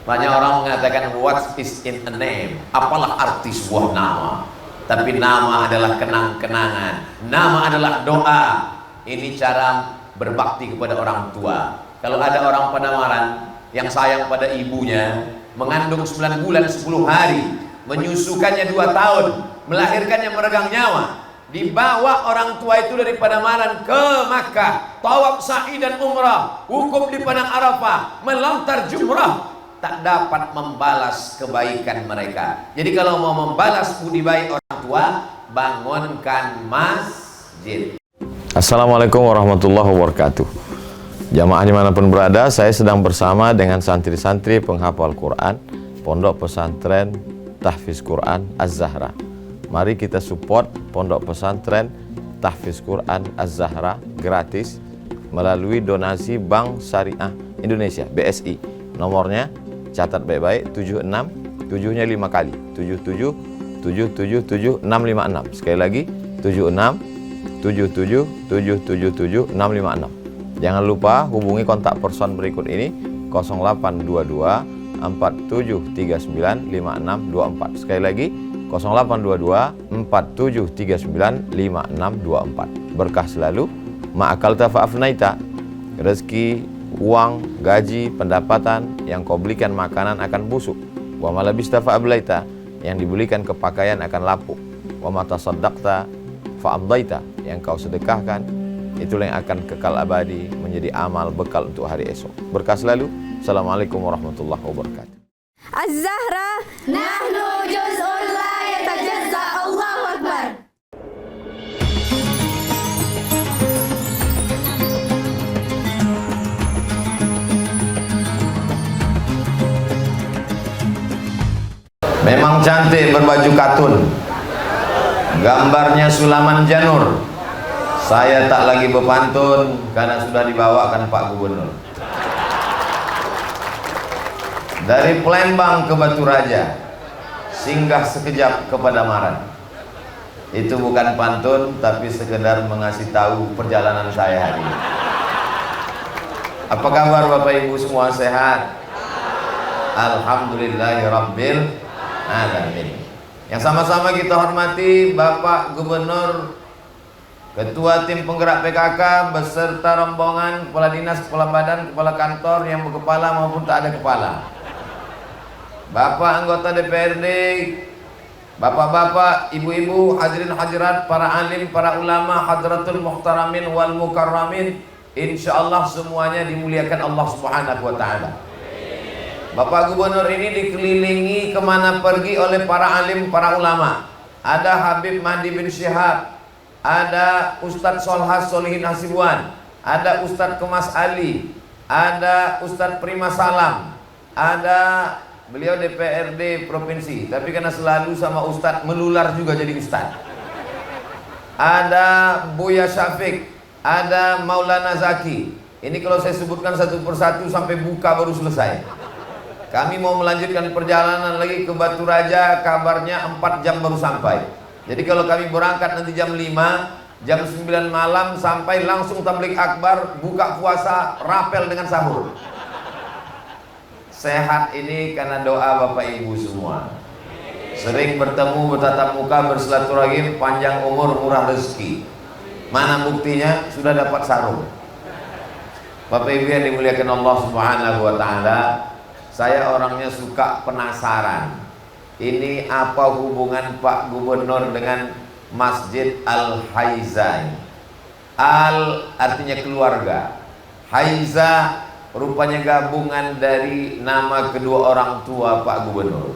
Banyak orang mengatakan what is in a name? Apalah arti sebuah nama? Tapi nama adalah kenang-kenangan. Nama adalah doa. Ini cara berbakti kepada orang tua. Kalau ada orang Pademangan yang sayang pada ibunya, mengandung 9 bulan 10 hari, menyusukannya 2 tahun, melahirkannya meregang nyawa, dibawa orang tua itu dari Pademangan ke Makkah, tawaf sa'i dan umrah, wukuf di padang Arafah, melontar jumrah, tak dapat membalas kebaikan mereka. Jadi kalau mau membalas budi baik orang tua, bangunkan masjid. Assalamualaikum warahmatullahi wabarakatuh. Jamaah dimanapun berada, saya sedang bersama dengan santri-santri penghafal Quran Pondok Pesantren Tahfiz Quran Az-Zahra. Mari kita support Pondok Pesantren Tahfiz Quran Az-Zahra gratis melalui donasi Bank Syariah Indonesia (BSI). Nomornya catat baik-baik, 76 7-nya 5 kali, 77 777 656. Sekali lagi, 76 77 777 656. Jangan lupa hubungi kontak person berikut ini, 0822 4739 5624. Sekali lagi, 0822 4739 5624. Berkah selalu, ma'akalta fa'afnaita. Rezeki, uang, gaji, pendapatan yang kau belikan makanan akan busuk. Wa ma labista fa'ablaita, yang dibelikan kepakaian akan lapuk. Wa ma tasaddaqta fa'amdaita, yang kau sedekahkan itulah yang akan kekal abadi menjadi amal bekal untuk hari esok. Berkah selalu. Assalamualaikum warahmatullahi wabarakatuh. Az-Zahra nahnu juz'un la yatajazza. Allahu Akbar. Memang cantik berbaju katun, gambarnya Sulaman Janur. Saya tak lagi berpantun karena sudah dibawakan Pak Gubernur. Dari Palembang ke Batu Raja, singgah sekejap ke Pademangan. Itu bukan pantun, tapi sekedar mengasih tahu perjalanan saya hari ini. Apa kabar Bapak Ibu semua, sehat? Alhamdulillahirabbil alamin. Yang sama-sama kita hormati Bapak Gubernur, Ketua Tim Penggerak PKK beserta rombongan kepala dinas, kepala badan, kepala kantor yang berkepala maupun tak ada kepala. Bapak anggota DPRD, bapak-bapak, ibu-ibu, hadirin hadirat, para alim, para ulama, hadratul muhtaramin wal mukarramin, insyaallah semuanya dimuliakan Allah Subhanahu wa taala. Bapak Gubernur ini dikelilingi kemana pergi oleh para alim, para ulama. Ada Habib Mahdi bin Syihab, ada Ustadz Solhas Solihin Hasibuan, ada Ustadz Kemas Ali, ada Ustadz Prima Salam, ada beliau DPRD provinsi, tapi karena selalu sama Ustadz melular juga jadi Ustadz. Ada Buya Syafiq, ada Maulana Zaki. Ini kalau saya sebutkan satu persatu sampai buka baru selesai. Kami mau melanjutkan perjalanan lagi ke Batu Raja, kabarnya 4 jam baru sampai. Jadi kalau kami berangkat nanti jam 5, jam 9 malam sampai langsung tabligh akbar, buka puasa, rapel dengan sahur. Sehat ini karena doa Bapak Ibu semua. Sering bertemu, bertatap muka, bersilaturahim, panjang umur, murah rezeki. Mana buktinya? Sudah dapat sarung. Bapak Ibu yang dimuliakan Allah Subhanahu wa taala, saya orangnya suka penasaran. Ini apa hubungan Pak Gubernur dengan Masjid Al-Haiza? Al artinya keluarga, Haiza rupanya gabungan dari nama kedua orang tua Pak Gubernur.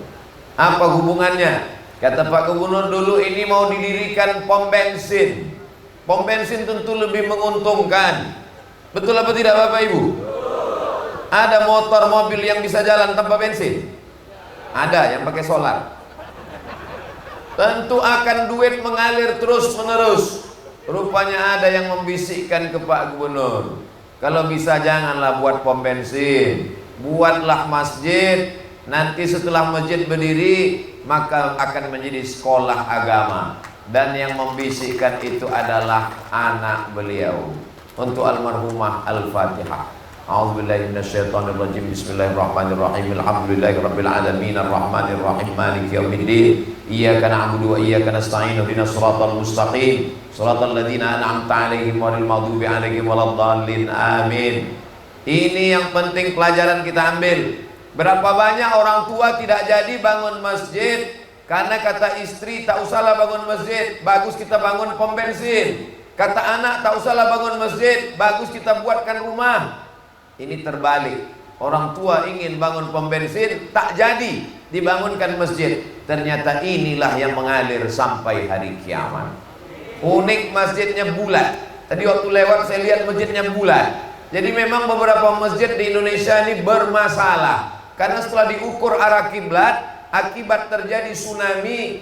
Apa hubungannya? Kata Pak Gubernur, dulu ini mau didirikan pom bensin. Pom bensin tentu lebih menguntungkan. Betul apa tidak Bapak Ibu? Ada motor mobil yang bisa jalan tanpa bensin? Ada yang pakai solar. Tentu akan duit mengalir terus menerus. Rupanya ada yang membisikkan ke Pak Gubernur, kalau bisa janganlah buat pom bensin, buatlah masjid. Nanti setelah masjid berdiri maka akan menjadi sekolah agama. Dan yang membisikkan itu adalah anak beliau. Untuk almarhumah Al-Fatihah. A'udzubillahi minasyaitonirrajim. Bismillahirrahmanirrahim. Alhamdulillahirabbil alamin arrahmanir rahim maliki yaumiddin. Iyyaka na'budu wa iyyaka nasta'in. Ihdinas shiratal mustaqim. Shiratal ladzina an'amta 'alaihim ghairil maghdubi 'alaihim waladdallin. Amin. Ini yang penting pelajaran kita ambil. Berapa banyak orang tua tidak jadi bangun masjid karena kata istri tak usahlah bangun masjid, bagus kita bangun pom bensin. Kata anak tak usahlah bangun masjid, bagus kita buatkan rumah. Ini terbalik. Orang tua ingin bangun pom bensin, tak jadi dibangunkan masjid. Ternyata inilah yang mengalir sampai hari kiamat. Unik, masjidnya bulat. Tadi waktu lewat saya lihat masjidnya bulat. Jadi memang beberapa masjid di Indonesia ini bermasalah. Karena setelah diukur arah kiblat, akibat terjadi tsunami,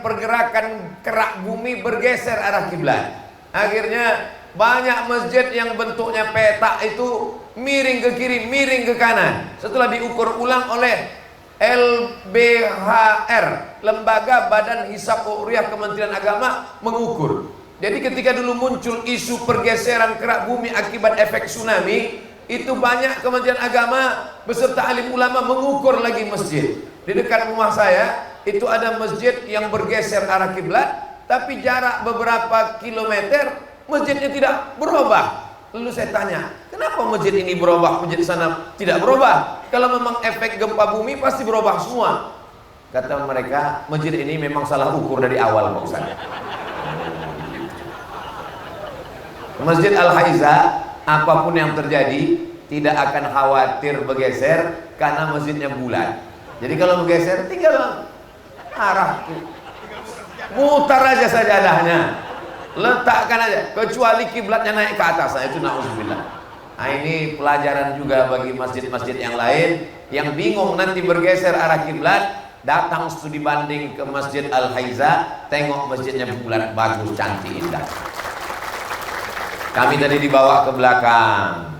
pergerakan kerak bumi bergeser arah kiblat. Akhirnya banyak masjid yang bentuknya petak itu miring ke kiri, miring ke kanan. Setelah diukur ulang oleh LBHR, Lembaga Badan Hisab Uriyah Kementerian Agama, mengukur. Jadi ketika dulu muncul isu pergeseran kerak bumi akibat efek tsunami, itu banyak Kementerian Agama beserta alim ulama mengukur lagi masjid. Di dekat rumah saya itu ada masjid yang bergeser arah kiblat, tapi jarak beberapa kilometer masjidnya tidak berubah. Lalu saya tanya, kenapa masjid ini berubah, masjid sana tidak berubah? Kalau memang efek gempa bumi pasti berubah semua. Kata mereka, masjid ini memang salah ukur dari awal, Pak Ustaz. Masjid Al-Haiza, apapun yang terjadi tidak akan khawatir bergeser karena masjidnya bulat. Jadi kalau bergeser tinggal arah, mutar aja sajadahnya, letakkan aja, kecuali kiblatnya naik ke atas. Nah, itu na'udzubillah. Nah, ini pelajaran juga bagi masjid-masjid yang lain yang bingung nanti bergeser arah kiblat. Datang studi banding ke Masjid Al-Haiza, tengok masjidnya bulat, bagus, cantik, indah. Kami tadi dibawa ke belakang.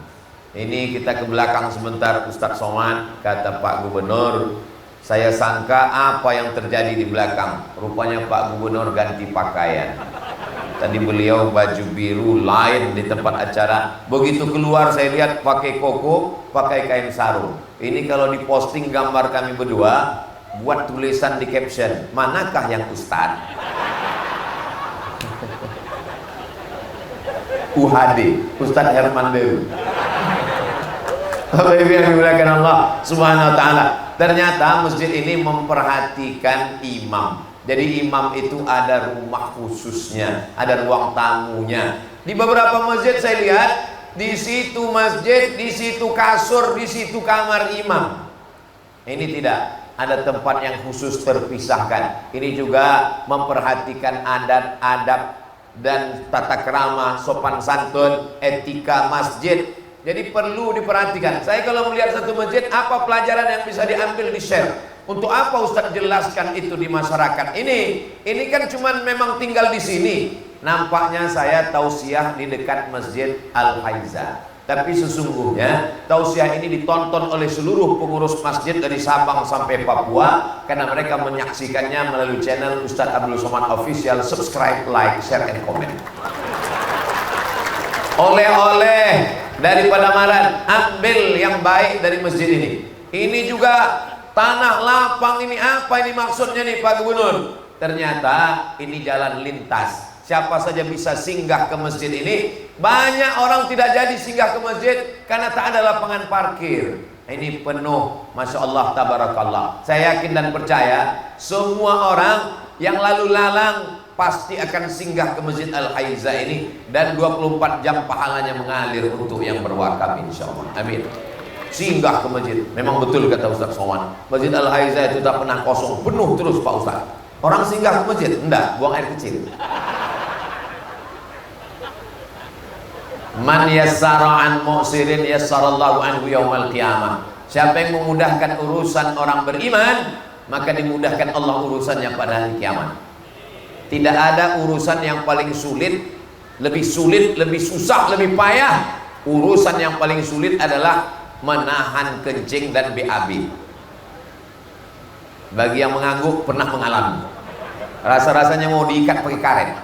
Ini kita ke belakang sebentar, Ustadz Somad. Kata Pak Gubernur, saya sangka apa yang terjadi di belakang. Rupanya Pak Gubernur ganti pakaian. Tadi beliau baju biru lain di tempat acara. Begitu keluar saya lihat pakai koko, pakai kain sarung. Ini kalau diposting gambar kami berdua, buat tulisan di caption, manakah yang Ustadz? UHD, Ustadz Herman Dewi. Bapak Ibu yang dimuliakan Allah Subhanahu wa taala. Ternyata masjid ini memperhatikan imam. Jadi imam itu ada rumah khususnya, ada ruang tamunya. Di beberapa masjid saya lihat, di situ masjid, di situ kasur, di situ kamar imam. Ini tidak, ada tempat yang khusus terpisahkan. Ini juga memperhatikan adat-adat dan tata krama, sopan santun, etika masjid. Jadi perlu diperhatikan. Saya kalau melihat satu masjid, apa pelajaran yang bisa diambil, di share. Untuk apa Ustaz jelaskan itu di masyarakat? Ini kan cuman memang tinggal di sini. Nampaknya saya tausiah di dekat Masjid Al-Haiza. Tapi sesungguhnya tausiah ini ditonton oleh seluruh pengurus masjid dari Sabang sampai Papua, karena mereka menyaksikannya melalui channel Ustadz Abdul Somad Official. Subscribe, like, share, and comment. Oleh-oleh dari Pademangan, ambil yang baik dari masjid ini. Ini juga tanah lapang. Ini apa ini maksudnya nih Pak Gubernur? Ternyata ini jalan lintas. Siapa saja bisa singgah ke masjid ini. Banyak orang tidak jadi singgah ke masjid karena tak ada lapangan parkir. Ini penuh, Masya Allah, tabarakallah. Saya yakin dan percaya semua orang yang lalu lalang pasti akan singgah ke Masjid Al-Haiza ini, dan 24 jam pahalanya mengalir untuk yang berwakaf, insya Allah. Amin. Singgah ke masjid. Memang betul kata Ustaz Somad, Masjid Al-Haiza itu tak pernah kosong, penuh terus Pak Ustaz. Orang singgah ke masjid, enggak, buang air kecil. Man yassara an mu'sirin yassarallahu anhu yaumal qiyamah. Siapa yang memudahkan urusan orang beriman, maka dimudahkan Allah urusannya pada hari kiamat. Tidak ada urusan yang paling sulit, lebih susah, lebih payah. Urusan yang paling sulit adalah menahan kencing dan BAB. Bagi yang mengangguk pernah mengalami. Rasa-rasanya mau diikat pakai karet.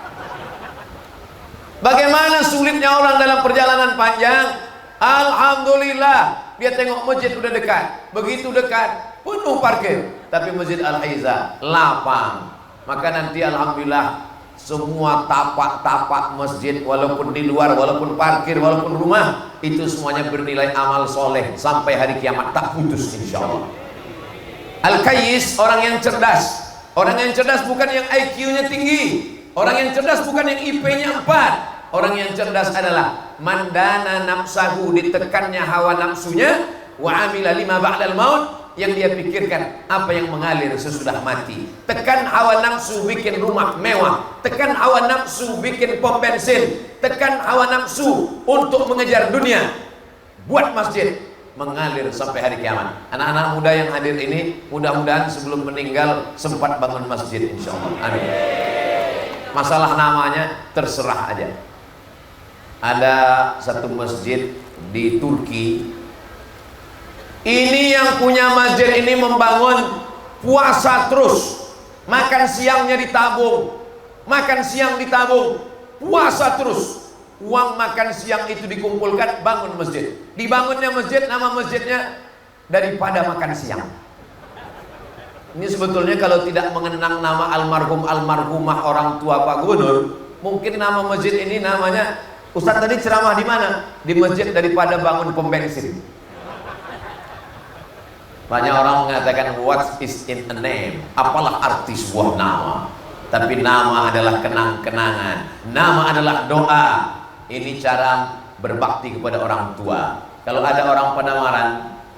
Bagaimana sulitnya orang dalam perjalanan panjang, Alhamdulillah, dia tengok masjid udah dekat. Begitu dekat, penuh parkir. Tapi Masjid Al-Haiza lapang. Maka nanti alhamdulillah semua tapak-tapak masjid, walaupun di luar, walaupun parkir, walaupun rumah, itu semuanya bernilai amal soleh sampai hari kiamat, tak putus insyaallah. Al-Kayyis, orang yang cerdas. Orang yang cerdas bukan yang IQ-nya tinggi. Orang yang cerdas bukan yang IP-nya 4. Orang yang cerdas adalah mandana nafsahu, ditekannya hawa nafsunya, wa amila lima ba'dal maut, yang dia pikirkan apa yang mengalir sesudah mati. Tekan hawa nafsu bikin rumah mewah, tekan hawa nafsu bikin pom bensin, tekan hawa nafsu untuk mengejar dunia. Buat masjid mengalir sampai hari kiamat. Anak-anak muda yang hadir ini mudah-mudahan sebelum meninggal sempat bangun masjid insyaallah. Amin. Masalah namanya terserah aja. Ada satu masjid di Turki. Ini yang punya masjid ini membangun puasa terus. Makan siangnya ditabung. Makan siang ditabung. Puasa terus. Uang makan siang itu dikumpulkan, bangun masjid. Dibangunnya masjid, nama masjidnya daripada makan siang. Ini sebetulnya kalau tidak mengenang nama almarhumah orang tua Pak Gubernur, mungkin nama masjid ini namanya, Ustadz tadi ceramah di mana? Di masjid daripada bangun pom bensin. Banyak orang mengatakan what is in a name? Apalah arti sebuah nama? Tapi nama adalah kenang-kenangan. Nama adalah doa. Ini cara berbakti kepada orang tua. Kalau ada orang Panamaran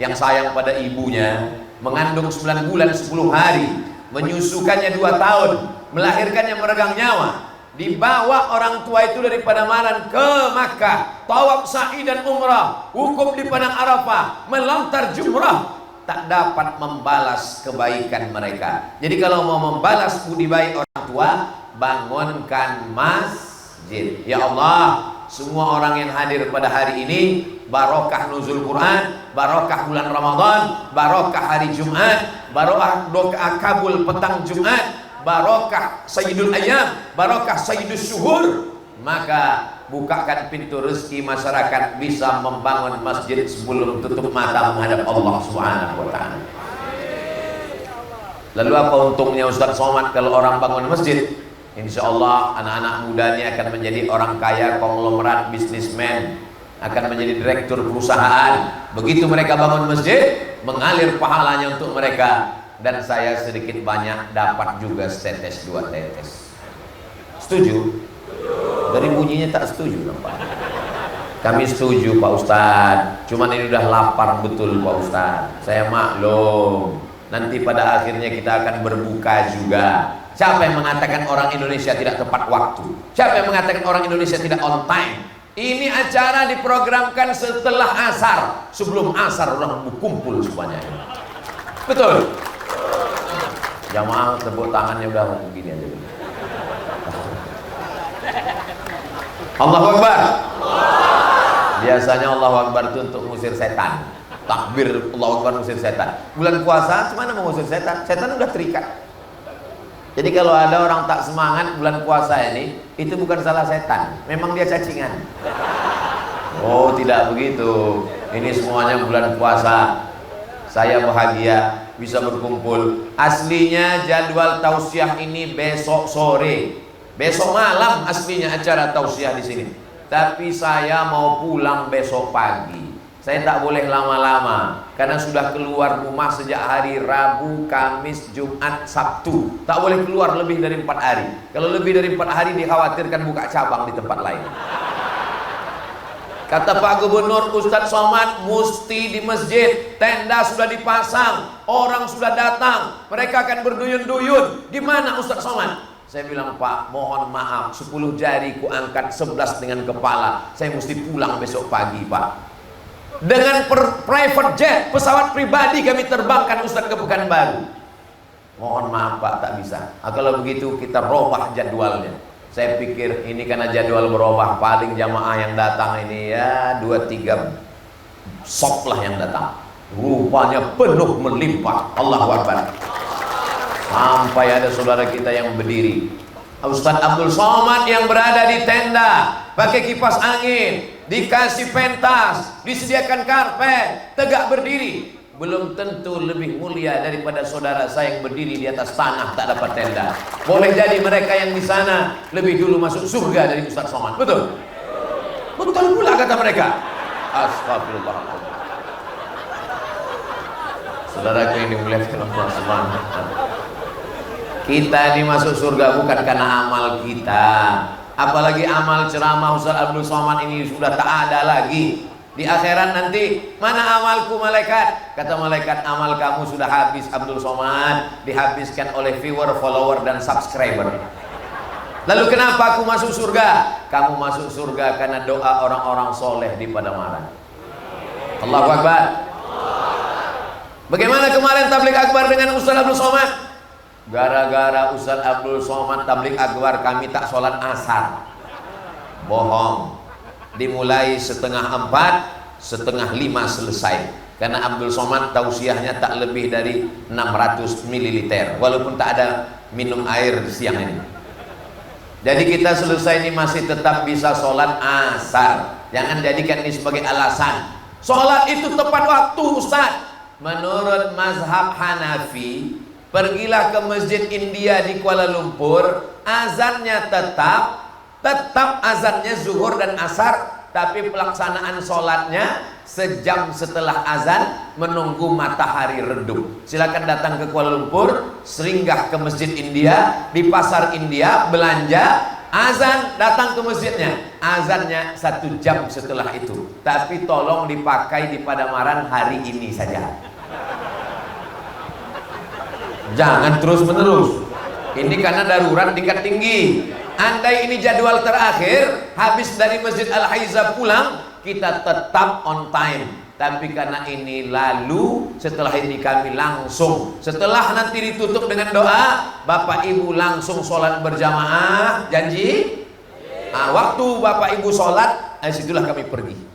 yang sayang pada ibunya, mengandung 9 bulan 10 hari, menyusukannya 2 tahun, melahirkannya meregang nyawa, dibawa orang tua itu dari Panamaran ke Makkah, tawaf sa'i dan umrah, wukuf di padang Arafah, melontar jumrah, tak dapat membalas kebaikan mereka. Jadi kalau mau membalas budi baik orang tua, bangunkan masjid. Ya Allah, semua orang yang hadir pada hari ini, barokah nuzul Quran, barokah bulan Ramadan, barokah hari Jumat, barokah doa kabul petang Jumat, barokah Sayyidul Ayyam, barokah Sayyidus Syuhur. Maka bukakan pintu rezeki, masyarakat bisa membangun masjid sebelum tutup mata menghadap Allah Subhanahu wa ta'ala. Lalu apa untungnya Ustaz Somad kalau orang bangun masjid? Insya Allah anak-anak mudanya akan menjadi orang kaya, konglomerat, bisnismen, akan menjadi direktur perusahaan. Begitu mereka bangun masjid, mengalir pahalanya untuk mereka. Dan saya sedikit banyak dapat juga setetes 2 tetes. Setuju? Dari bunyinya tak setuju nampaknya. Kami setuju Pak Ustadz, cuman ini udah lapar betul Pak Ustadz. Saya maklum, nanti pada akhirnya kita akan berbuka juga. Siapa yang mengatakan orang Indonesia tidak tepat waktu? Siapa yang mengatakan orang Indonesia tidak on time? Ini acara diprogramkan setelah asar. Sebelum asar orang berkumpul semuanya. Betul? Jamaah tepuk tangannya udah begini aja. Allahu Akbar. Biasanya Allahu Akbar itu untuk mengusir setan. Takbir Allahu Akbar mengusir setan. Bulan puasa gimana mau mengusir setan? Setan udah terikat. Jadi kalau ada orang tak semangat bulan puasa ini, itu bukan salah setan, memang dia cacingan. Oh tidak begitu. Ini semuanya bulan puasa. Saya bahagia bisa berkumpul. Aslinya jadwal tausiah ini besok sore. Besok malam aslinya acara tausiah di sini. Tapi saya mau pulang besok pagi. Saya tak boleh lama-lama karena sudah keluar rumah sejak hari Rabu, Kamis, Jumat, Sabtu. Tak boleh keluar lebih dari 4 hari. Kalau lebih dari 4 hari dikhawatirkan buka cabang di tempat lain. Kata Pak Gubernur, Ustadz Somad mesti di masjid. Tenda sudah dipasang, orang sudah datang, mereka akan berduyun-duyun. Gimana Ustadz Somad? Saya bilang, Pak, mohon maaf, 10 jari ku angkat, 11 dengan kepala. Saya mesti pulang besok pagi, Pak. Dengan private jet, pesawat pribadi kami terbangkan Ustadz ke Pekanbaru. Mohon maaf Pak, tak bisa. Kalau begitu kita robah jadwalnya. Saya pikir ini karena jadwal berubah, paling jamaah yang datang ini ya 2-3 sok lah yang datang. Rupanya penuh melimpah. Allahu Akbar. Sampai ada saudara kita yang berdiri. Ustadz Abdul Somad yang berada di tenda pakai kipas angin, dikasih pentas, disediakan karpet, tegak berdiri, belum tentu lebih mulia daripada saudara saya yang berdiri di atas tanah tak dapat tenda. Boleh jadi mereka yang di sana lebih dulu masuk surga dari Ustaz Somad. Betul? Betul pula kata mereka. Astagfirullahaladzim. Saudaraku yang dimuliakan Allah Subhanahu wa taala. Kita ini masuk surga bukan karena amal kita. Apalagi amal ceramah Ustaz Abdul Somad ini sudah tak ada lagi. Di akhirat nanti, mana amalku malaikat? Kata malaikat, amal kamu sudah habis Abdul Somad, dihabiskan oleh viewer, follower dan subscriber. Lalu kenapa aku masuk surga? Kamu masuk surga karena doa orang-orang soleh di Padamaran. Allahu Akbar. Bagaimana kemarin tablik akbar dengan Ustaz Abdul Somad? Gara-gara Ustaz Abdul Somad tablik akbar kami tak sholat asar. Bohong. Dimulai 4:30, 4:30 selesai. Karena Abdul Somad tausiahnya tak lebih dari 600 ml. Walaupun tak ada minum air siang ini. Jadi kita selesai ini masih tetap bisa sholat asar. Jangan jadikan ini sebagai alasan. Sholat itu tepat waktu Ustaz. Menurut mazhab Hanafi, pergilah ke Masjid India di Kuala Lumpur, azannya tetap azannya zuhur dan asar, tapi pelaksanaan sholatnya sejam setelah azan menunggu matahari redup. Silakan datang ke Kuala Lumpur, singgah ke Masjid India, di pasar India belanja, azan datang ke masjidnya, azannya 1 jam setelah itu. Tapi tolong dipakai di Padamaran hari ini saja. Jangan terus menerus. Ini karena darurat tingkat tinggi. Andai ini jadwal terakhir, habis dari Masjid Al-Haiza pulang, kita tetap on time. Tapi karena ini lalu, setelah ini kami langsung, setelah nanti ditutup dengan doa, Bapak Ibu langsung sholat berjamaah. Janji? Nah, waktu Bapak Ibu sholat, situlah kami pergi.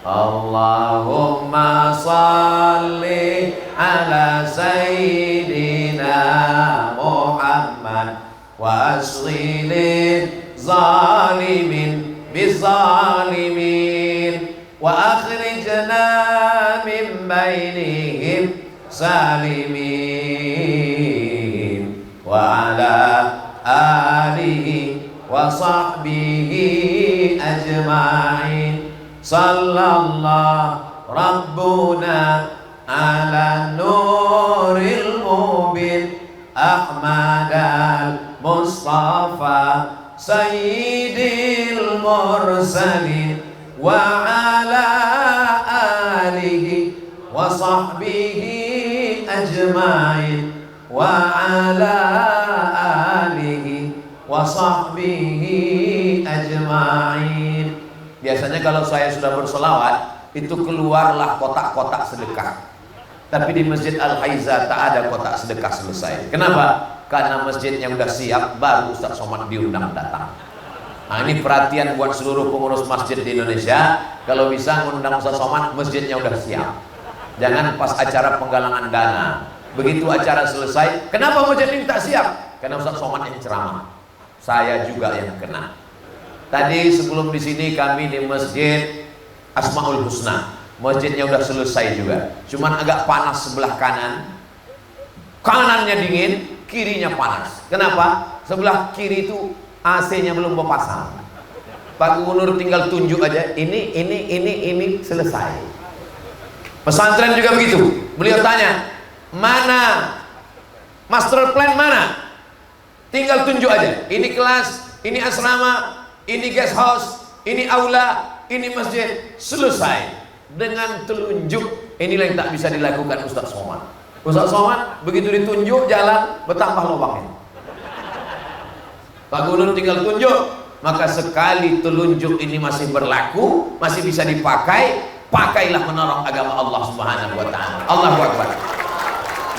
Allahumma salli ala sayyidina Muhammad wa asghilil zalimin bizalimin wa akhrijna min bainihim salimin wa ala alihi wa sahbihi ajma'in. Sallallahu Rabbuna ala nuril mubin Ahmad al-Mustafa Sayyidil Mursalin wa ala alihi wa sahbihi ajma'in wa ala alihi wa sahbihi ajma'in. Biasanya kalau saya sudah berselawat, itu keluarlah kotak-kotak sedekah. Tapi di Masjid Al-Haiza tak ada kotak sedekah selesai. Kenapa? Karena masjidnya udah siap, baru Ustaz Somad diundang datang. Nah, ini perhatian buat seluruh pengurus masjid di Indonesia. Kalau bisa mengundang Ustaz Somad, masjidnya udah siap. Jangan pas acara penggalangan dana. Begitu acara selesai, kenapa masjid ini tak siap? Karena Ustaz Somad yang ceramah. Saya juga yang kena. Tadi sebelum di sini kami di Masjid Asmaul Husna. Masjidnya udah selesai juga. Cuman agak panas sebelah kanan. Kanannya dingin, kirinya panas. Kenapa? Sebelah kiri itu AC-nya belum berpasang. Pak Gubernur tinggal tunjuk aja, ini selesai. Pesantren juga begitu. Beliau tanya, mana master plan mana? Tinggal tunjuk aja. Ini kelas, ini asrama, ini guest house, ini aula, ini masjid. Selesai dengan telunjuk. Inilah yang tak bisa dilakukan Ustaz Somad. Ustaz Somad begitu ditunjuk jalan bertambah lubangnya. Pak Gubernur tinggal tunjuk, maka sekali telunjuk ini masih berlaku, masih bisa dipakai, pakailah menolong agama Allah Subhanahu wa taala. Allahu Akbar.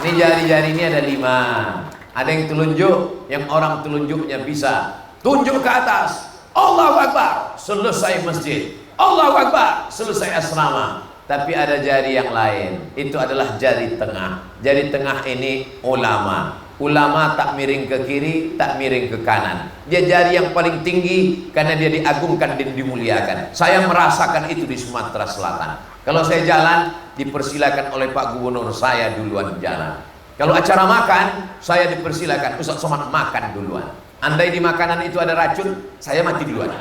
Ini jari-jari ini ada 5. Ada yang telunjuk, yang orang telunjuknya bisa tunjuk ke atas. Allahu Akbar, selesai masjid. Allahu Akbar, selesai asrama. Tapi ada jari yang lain, itu adalah jari tengah. Jari tengah ini ulama. Ulama tak miring ke kiri, tak miring ke kanan. Dia jari yang paling tinggi karena dia diagungkan dan dimuliakan. Saya merasakan itu di Sumatera Selatan. Kalau saya jalan, dipersilakan oleh Pak Gubernur, saya duluan jalan. Kalau acara makan, saya dipersilakan, Ustaz Somad makan duluan. Andai di makanan itu ada racun, saya mati duluan.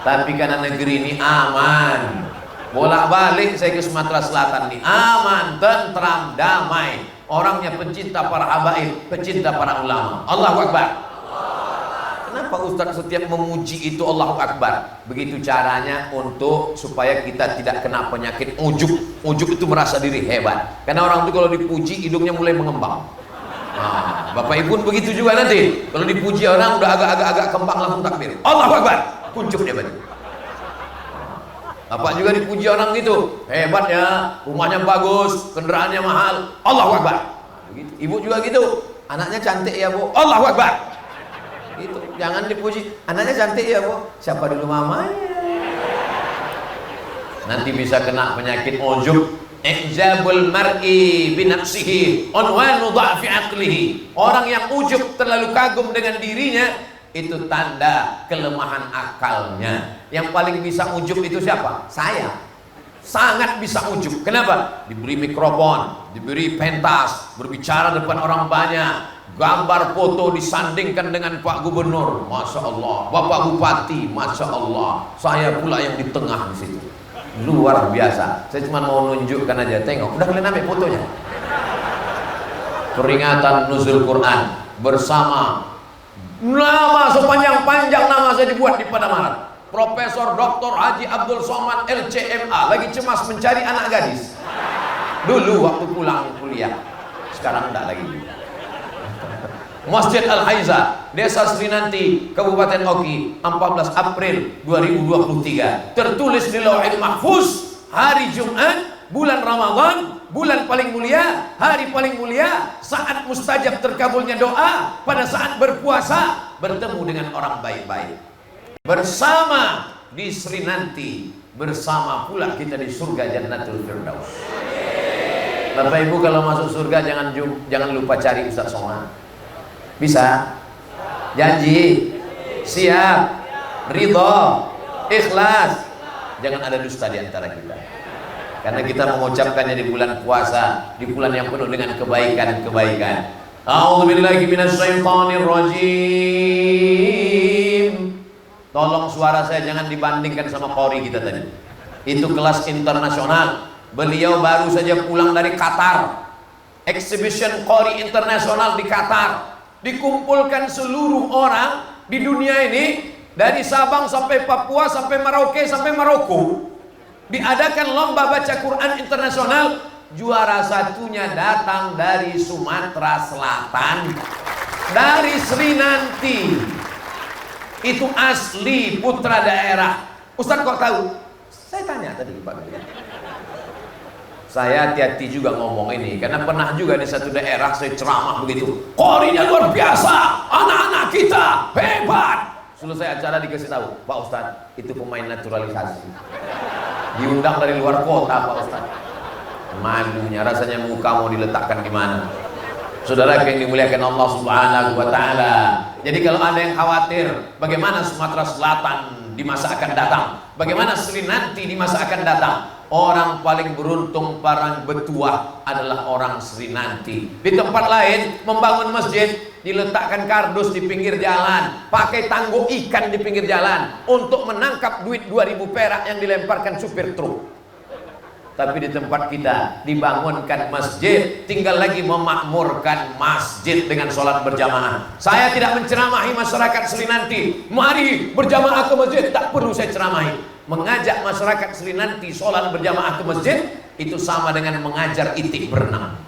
Tapi karena negeri ini aman, bolak-balik saya ke Sumatera Selatan nih, aman, tentram, damai. Orangnya pencinta para habaib, pencinta para ulama. Allahu Akbar. Kenapa Ustaz setiap memuji itu Allahu Akbar? Begitu caranya untuk supaya kita tidak kena penyakit ujub. Ujub itu merasa diri hebat. Karena orang itu kalau dipuji hidungnya mulai mengembang. Nah, Bapak Ibu begitu juga nanti. Kalau dipuji orang udah agak-agak kembang langsung takbir. Allahu Akbar. Kuncup dia balik. Bapak juga dipuji orang gitu, hebat ya, rumahnya bagus, kendaraannya mahal, Allahu Akbar. Begitu. Ibu juga gitu, anaknya cantik ya Bu, Allahu Akbar. Gitu. Jangan dipuji, anaknya cantik ya Bu, siapa dulu mamanya? Nanti bisa kena penyakit ujub. Ijabul mar'i binafsihi unwanu dha'fi aqlihi. Orang yang ujub, terlalu kagum dengan dirinya, itu tanda kelemahan akalnya. Yang paling bisa ujub itu siapa? Saya. Sangat bisa ujub. Kenapa? Diberi mikrofon, diberi pentas, berbicara depan orang banyak, gambar foto disandingkan dengan Pak Gubernur, Masya Allah, Bapak Bupati, Masya Allah, saya pula yang di tengah di situ. Luar biasa. Saya cuma mau nunjukkan aja, tengok, udah kalian ambil fotonya. Peringatan nuzul Quran bersama, nama sepanjang-panjang nama saya dibuat di Padamaran. Profesor Dr. Haji Abdul Somad LCMA, lagi cemas mencari anak gadis. Dulu waktu pulang kuliah, sekarang enggak lagi. Masjid Al-Haiza, Desa Srinanti, Kabupaten Oki, 14 April 2023. Tertulis di Lauhil Mahfuz, hari Jumat, bulan Ramadan, bulan paling mulia, hari paling mulia, saat mustajab terkabulnya doa, pada saat berpuasa, bertemu dengan orang baik-baik. Bersama di Srinanti, bersama pula kita di surga Jannatul Firdaus. Bapak Ibu kalau masuk surga jangan lupa cari Ustaz Somad. Bisa? Janji? Siap? Ridho? Ikhlas? Jangan ada dusta di antara kita. Karena kita mengucapkannya di bulan puasa, di bulan yang penuh dengan kebaikan-kebaikan. A'udzubillahi minasyaitonir rajim. Tolong suara saya jangan dibandingkan sama qori kita tadi. Itu kelas internasional. Beliau baru saja pulang dari Qatar. Exhibition qori internasional di Qatar. Dikumpulkan seluruh orang di dunia ini, dari Sabang sampai Papua sampai Merauke sampai Maroko. Diadakan lomba baca Quran internasional. Juara satunya datang dari Sumatera Selatan, dari Srinanti. Itu asli putra daerah. Ustaz kok tahu? Saya tanya tadi Pak. Saya hati-hati juga ngomong ini, karena pernah juga di satu daerah saya ceramah begitu. Qorinya luar biasa, anak-anak kita hebat. Selesai acara dikasih tahu, Pak Ustadz itu pemain naturalisasi. Diundang dari luar kota Pak Ustadz. Malunya rasanya muka mau diletakkan di mana. Saudara yang dimuliakan Allah Subhanahu wa taala. Jadi kalau ada yang khawatir bagaimana Sumatera Selatan di masa akan datang, bagaimana Srinanti di masa akan datang, orang paling beruntung parang betuah adalah orang Srinanti. Di tempat lain membangun masjid, diletakkan kardus di pinggir jalan, pakai tangguh ikan di pinggir jalan untuk menangkap duit 2000 perak yang dilemparkan supir truk. Tapi di tempat kita dibangunkan masjid, tinggal lagi memakmurkan masjid dengan sholat berjamaah. Saya tidak menceramahi masyarakat Srinanti, mari berjamaah ke masjid, tak perlu saya ceramahi. Mengajak masyarakat Srinanti sholat berjamaah ke masjid, itu sama dengan mengajar itik berenang.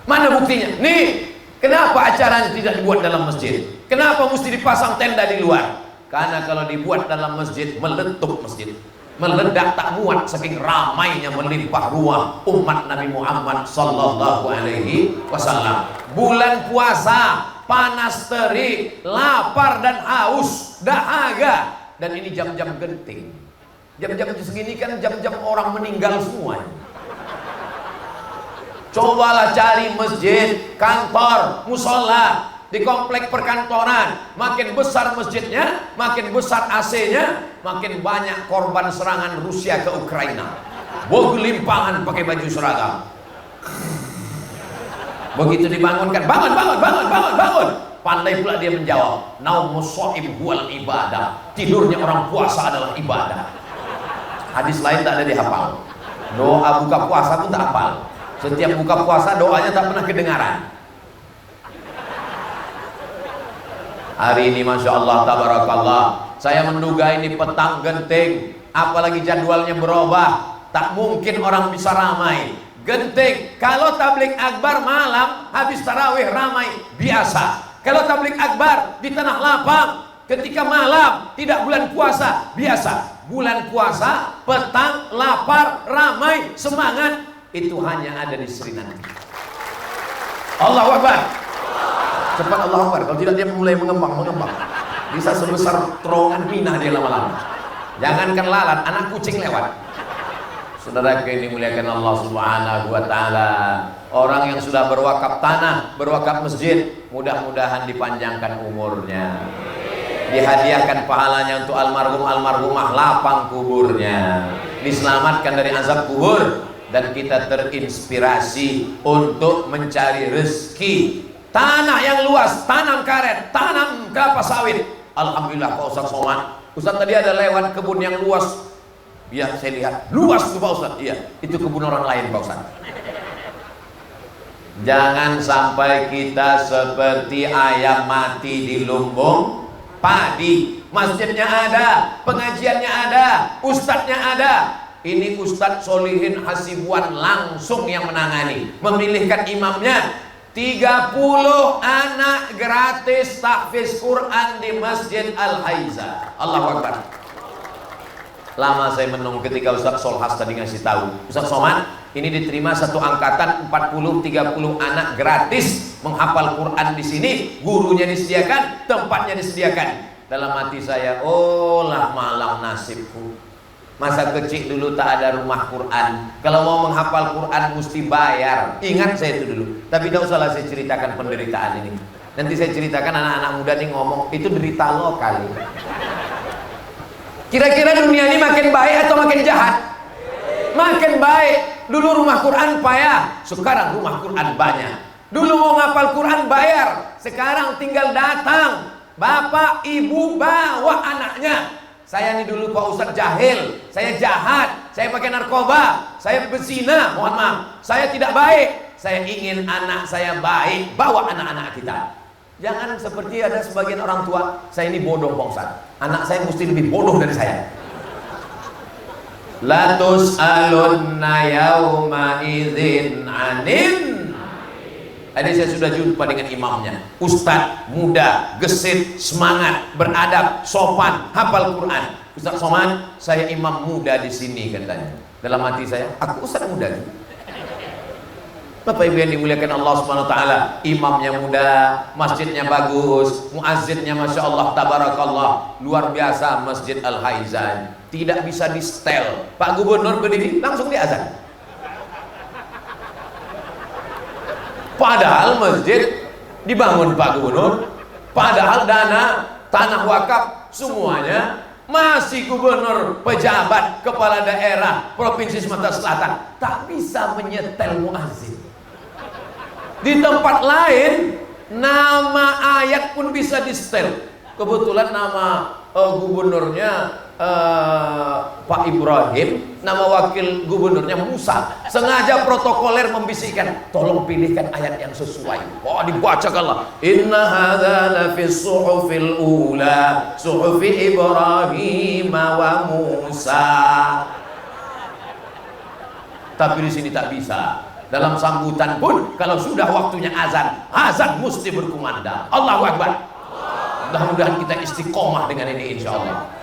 Mana buktinya? Nih, kenapa acaranya tidak dibuat dalam masjid? Kenapa mesti dipasang tenda di luar? Karena kalau dibuat dalam masjid, meletup masjid. Meledak tak muat saking ramainya melimpah ruah umat Nabi Muhammad sallallahu alaihi wasallam. Bulan puasa, panas terik, lapar dan haus, dahaga, dan ini jam-jam genting. Jam-jam segini kan jam-jam orang meninggal semua. Cobalah cari masjid, kantor, musola di komplek perkantoran. Makin besar masjidnya, makin besar AC-nya, makin banyak korban serangan Rusia ke Ukraina. Bergelimpangan pakai baju seragam. Begitu dibangunkan, bangun, bangun, bangun, bangun, bangun. Pandai pula dia menjawab, naumus shaim huwal ibadah. Tidurnya orang puasa adalah ibadah. Hadis lain tak ada dihafal. Doa buka puasa pun tak hafal. Setiap buka puasa doanya tak pernah kedengaran. Hari ini Masya Allah, tabarakallah, saya menduga ini petang genting, apalagi jadwalnya berubah. Tak mungkin orang bisa ramai. Genting, kalau tablik akbar malam habis tarawih ramai biasa. Kalau tablik akbar di tanah lapang ketika malam tidak bulan puasa biasa. Bulan puasa petang lapar ramai semangat, itu hanya ada di Sri nanti. Allahu Akbar. Cepat Allahu Akbar. Kalau tidak dia mulai mengembang. Bisa sebesar terowongan Mina dia lama-lama. Jangankan lalat, anak kucing lewat. Saudara yang dimuliakan Allah Subhanahu wa taala, orang yang sudah berwakaf tanah, berwakaf masjid, mudah-mudahan dipanjangkan umurnya. Dihadiahkan pahalanya untuk almarhum-almarhumah, lapang kuburnya. Diselamatkan dari azab kubur. Dan kita terinspirasi untuk mencari rezeki. Tanah yang luas, tanam karet, tanam kelapa sawit. Alhamdulillah Pak Ustaz Somad. Ustaz tadi ada lewat kebun yang luas. Iya, saya lihat. Luas tuh Pak Ustaz. Iya, itu kebun orang lain Pak Ustaz. Jangan sampai kita seperti ayam mati di lumbung padi. Masjidnya ada, pengajiannya ada, ustadznya ada. Ini Ustadz Solihin Hasibuan langsung yang menangani, memilihkan imamnya. 30 anak gratis tahfiz Quran di Masjid Al-Haiza. Allahu Akbar. Lama saya menunggu ketika Ustadz Solhas tadi ngasih tahu, Ustadz Somad, ini diterima satu angkatan 40-30 anak gratis menghafal Quran di sini, gurunya disediakan, tempatnya disediakan. Dalam hati saya, oh lah malang nasibku. Masa kecil dulu tak ada rumah Quran. Kalau mau menghafal Quran mesti bayar. Ingat saya itu dulu. Tapi tidak usahlah saya ceritakan penderitaan ini. Nanti saya ceritakan anak-anak muda nih ngomong, itu derita lo kali. Kira-kira dunia ini makin baik atau makin jahat? Makin baik. Dulu rumah Quran payah, sekarang rumah Quran banyak. Dulu mau ngapal Quran bayar, sekarang tinggal datang. Bapak, ibu bawa anaknya. Saya ini dulu Pak Ustadz jahil, saya jahat, saya pakai narkoba, saya berzina, mohon maaf, saya tidak baik. Saya ingin anak saya baik, bawa anak-anak kita. Jangan seperti ada sebagian orang tua, saya ini bodoh Pak Ustadz, anak saya mesti lebih bodoh dari saya. La tus'alunna yawma idzin anin. Tadi saya sudah jumpa dengan imamnya, Ustadz muda, gesit, semangat, beradab, sopan, hafal Quran. Ustadz Somad, saya imam muda di sini katanya. Dalam hati saya, aku Ustadz muda. Bapak Ibu yang dimuliakan Allah Subhanahu Wa Taala, imamnya muda, masjidnya bagus, muazzinnya Masya Allah, tabarakallah, luar biasa Masjid Al-Haizan. Tidak bisa di setel. Pak Gubernur berdiri langsung diazan. Padahal masjid dibangun Pak Gubernur, padahal dana tanah wakaf semuanya masih gubernur, pejabat, kepala daerah Provinsi Sumatera Selatan tak bisa menyetel muazzin. Di tempat lain nama ayat pun bisa disetel. Kebetulan nama gubernurnya Pak Ibrahim, nama wakil gubernurnya Musa. Sengaja protokoler membisikkan, tolong pilihkan ayat yang sesuai. Oh, dibacakanlah. Inna hadza lafis suhufil ula, suhufi Ibrahim wa Musa. Tapi di sini tak bisa. Dalam sambutan pun kalau sudah waktunya azan, azan mesti berkumandang. Allahu Akbar. Mudah-mudahan kita istiqomah dengan ini insyaallah.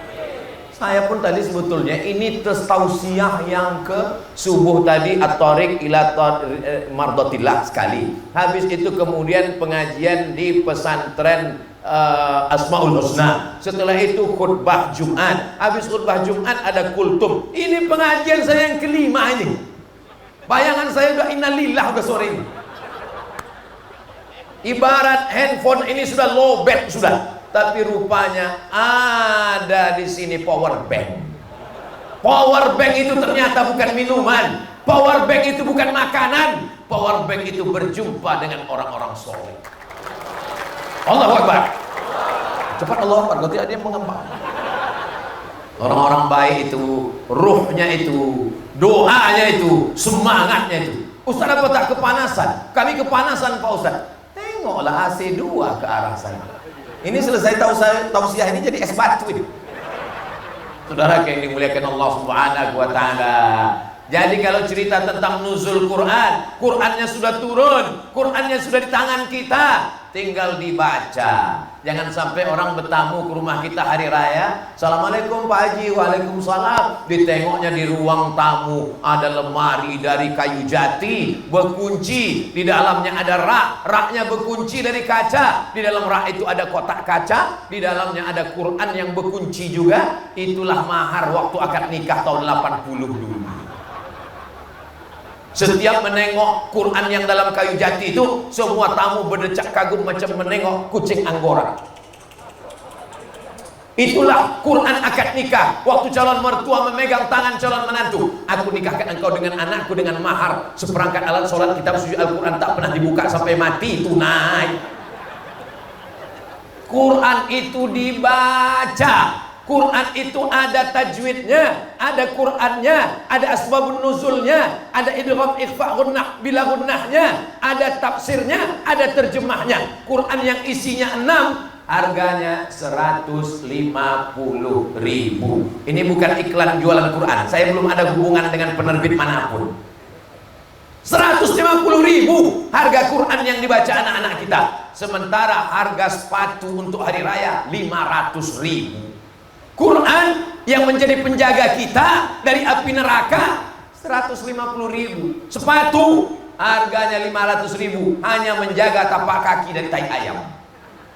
Saya pun tadi sebetulnya ini tausiah yang ke subuh tadi at-tariq ila mardatillah sekali. Habis itu kemudian pengajian di pesantren Asmaul Husna. Setelah itu khutbah Jumat. Habis khutbah Jumat ada kultum. Ini pengajian saya yang kelima ini. Bayangan saya udah innalillah udah sore ini. Ibarat handphone ini sudah lowbat sudah. Tapi rupanya ada di sini power bank. Power bank itu ternyata bukan minuman. Power bank itu bukan makanan. Power bank itu berjumpa dengan orang-orang soleh. Allahu Akbar. Cepat Allahu Akbar, kalau tidak dia mengembang. Orang-orang baik itu, ruhnya itu, doanya itu, semangatnya itu. Ustaz apa tak kepanasan? Kami kepanasan Pak Ustaz. Tengoklah AC2 ke arah sana. Ini selesai tausiah ini jadi es batu ini. Saudara yang dimuliakan Allah Subhanahu wa taala. Jadi kalau cerita tentang nuzul Quran, Qurannya sudah turun, Qurannya sudah di tangan kita, tinggal dibaca. Jangan sampai orang bertamu ke rumah kita hari raya, Assalamualaikum Pak Haji, Waalaikumsalam. Ditengoknya di ruang tamu ada lemari dari kayu jati, berkunci, di dalamnya ada raknya berkunci dari kaca, di dalam rak itu ada kotak kaca, di dalamnya ada Quran yang berkunci juga. Itulah mahar waktu akad nikah tahun 80 dulu. Setiap menengok Quran yang dalam kayu jati itu, semua tamu berdecak kagum macam menengok kucing Anggora. Itulah Quran akad nikah. Waktu calon mertua memegang tangan calon menantu, aku nikahkan engkau dengan anakku dengan mahar seperangkat alat sholat, kitab suci Al-Quran tak pernah dibuka sampai mati, tunai. Quran itu dibaca. Quran itu ada tajwidnya, ada Qurannya, ada asbabun nuzulnya, ada idgham ikhfa gunnah bila gunnahnya, ada tafsirnya, ada terjemahnya. Quran yang isinya 6, harganya 150.000. Ini bukan iklan jualan Quran. Saya belum ada hubungan dengan penerbit manapun. 150.000 harga Quran yang dibaca anak-anak kita. Sementara harga sepatu untuk hari raya 500.000. Quran yang menjadi penjaga kita dari api neraka 150.000. Sepatu harganya 500.000, hanya menjaga tapak kaki dari tai ayam.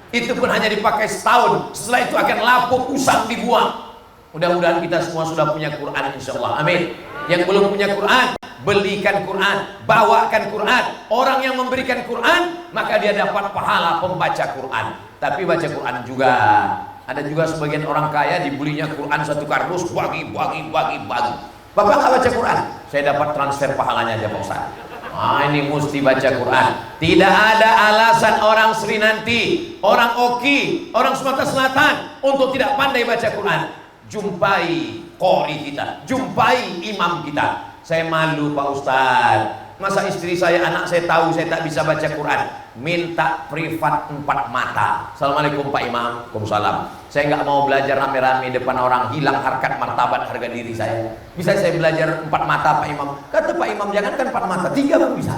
Itu pun hanya dipakai setahun, setelah itu akan lapuk, usang, dibuang. Mudah-mudahan kita semua sudah punya Quran, insyaallah. Amin. Yang belum punya Quran, belikan Quran, bawakan Quran. Orang yang memberikan Quran, maka dia dapat pahala pembaca Quran. Tapi baca Quran juga. Ada juga sebagian orang kaya dibulinya Quran satu kardus, bagi. Bapak nggak baca Quran? Saya dapat transfer pahalanya aja Pak Ustaz. Ini mesti baca Quran. Tidak ada alasan orang Sri nanti, orang Oki, orang Sumatera Selatan untuk tidak pandai baca Quran. Jumpai qori kita, jumpai imam kita. Saya malu Pak Ustaz. Masa istri saya, anak saya tahu saya tak bisa baca Quran, minta privat 4 mata. Assalamualaikum Pak Imam. Waalaikumsalam. Saya nggak mau belajar rame-rame depan orang, hilang harkat martabat harga diri saya. Bisa saya belajar 4 mata Pak Imam? Kata Pak Imam, jangankan 4 mata, 3 pun bisa.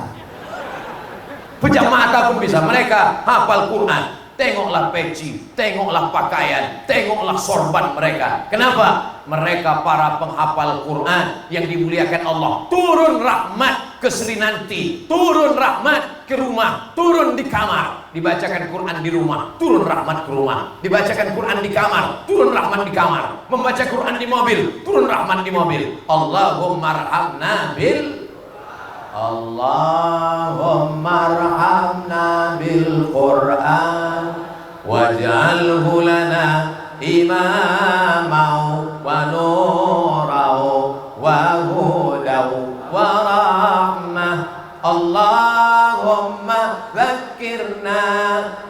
Pejam mata pun bisa. Mereka hafal Quran. Tengoklah peci, tengoklah pakaian, tengoklah sorban mereka. Kenapa? Mereka para penghafal Quran yang dimuliakan Allah. Turun rahmat ke Sri nanti, turun rahmat ke rumah, turun di kamar. Dibacakan Quran di rumah, turun rahmat ke rumah. Dibacakan Quran di kamar, turun rahmat di kamar. Membaca Quran di mobil, turun rahmat di mobil. Allahumma arhamna bil Allahumma arhamna bil Quran waj'alhu lana imamau wa nurau wa hudau wa rahmah. Allahumma dzakirna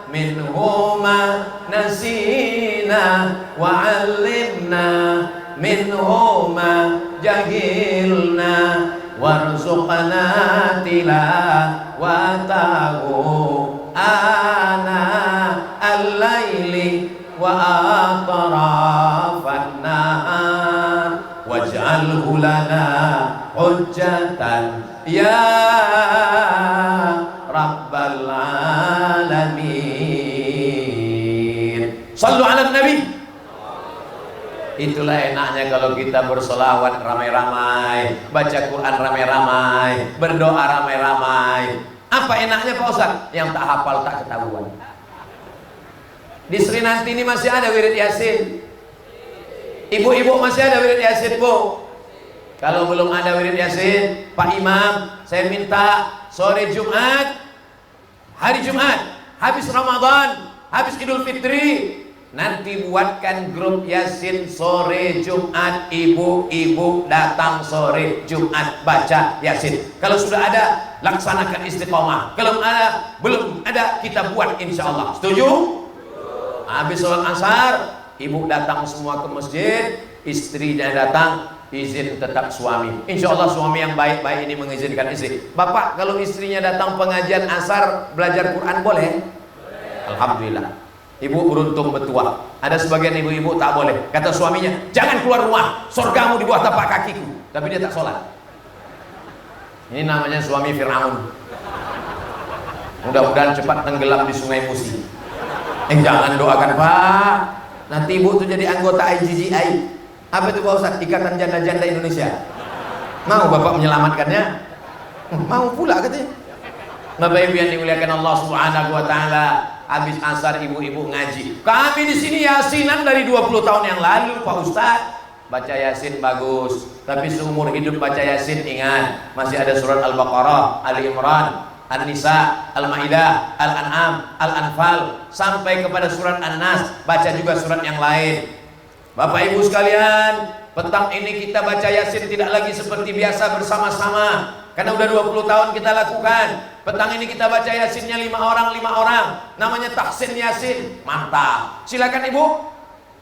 minhu ma nasina wa 'allimna minhu ma jahilna warzuqna tilawatahu ana al-laili wa atrafan nahar waj'alhu lana hujjatan ya rabbal alamin. Sallu ala nabi. Itulah enaknya kalau kita bersolawat ramai-ramai, baca Quran ramai-ramai, berdoa ramai-ramai. Apa enaknya Pak Ustaz? Yang tak hafal tak ketahuan. Di Sri Nanti ini masih ada wirid Yasin? Ibu-ibu masih ada wirid Yasin, Bu? Kalau belum ada wirid Yasin, Pak Imam, saya minta sore Jumat, hari Jumat, habis Ramadan, habis Idul Fitri, nanti buatkan grup Yasin sore Jumat. Ibu-ibu datang sore Jumat baca Yasin. Kalau sudah ada, laksanakan istiqomah. Kalau belum ada, kita buat insya Allah. Setuju? Habis sholat asar, ibu datang semua ke masjid, istrinya datang, izin tetap suami. Insya Allah suami yang baik-baik ini mengizinkan istri. Bapak, kalau istrinya datang pengajian asar belajar Quran boleh? Alhamdulillah. Ibu beruntung betua. Ada sebagian ibu-ibu tak boleh. Kata suaminya, jangan keluar rumah, surgamu di bawah tapak kakiku. Tapi dia tak sholat. Ini namanya suami Fir'aun. Mudah-mudahan cepat tenggelam di Sungai Musi. Jangan doakan, Pak. Nanti ibu tuh jadi anggota IGGI. Apa itu Pak Ustaz? Ikatan Janda-Janda Indonesia. Mau Bapak menyelamatkannya? Mau pula katanya. Bapak Ibu yang dimuliakan Allah Subhanahu wa taala, habis asar ibu-ibu ngaji. Kami di sini yasinan dari 20 tahun yang lalu, Pak Ustaz. Baca Yasin bagus, tapi seumur hidup baca Yasin ingat, masih ada surat Al-Baqarah, Ali Imran, An-Nisa, Al-Maidah, Al-An'am, Al-Anfal, sampai kepada surat An-Nas. Baca juga surat yang lain. Bapak Ibu sekalian, petang ini kita baca Yasin tidak lagi seperti biasa bersama-sama, karena udah 20 tahun kita lakukan. Petang ini kita baca Yasinnya 5 orang, namanya tahsin Yasin. Mantap. Silakan Ibu.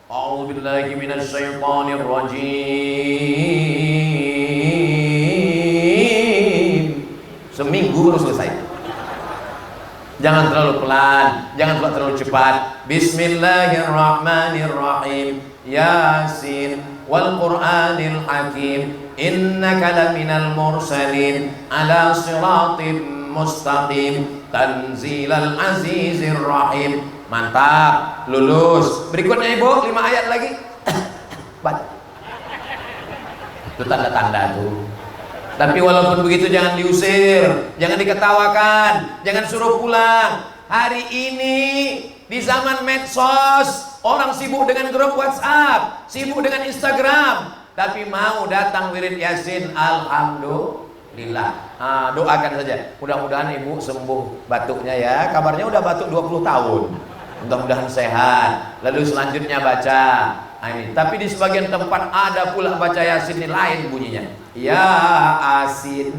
A'udzubillahi minasyaitonir rajim. Seminggu baru selesai. Jangan terlalu pelan, jangan pula terlalu cepat. Bismillahirrahmanirrahim. Yasin wal Qur'anil Hakim, innaka laminal mursalin ala siratim mustaqim, tanzilal azizir rahim. Mantap, lulus. Berikutnya Ibu, 5 ayat lagi. Baca. Itu tanda-tanda tuh. Tapi walaupun begitu jangan diusir, jangan diketawakan, jangan suruh pulang. Hari ini di zaman medsos, orang sibuk dengan grup WhatsApp, sibuk dengan Instagram, tapi mau datang wirid Yasin, alhamdulillah. Doakan saja, mudah-mudahan Ibu sembuh batuknya ya. Kabarnya udah batuk 20 tahun, mudah-mudahan sehat. Lalu selanjutnya baca ini. Tapi di sebagian tempat ada pula baca Yasin ini lain bunyinya, ya asin.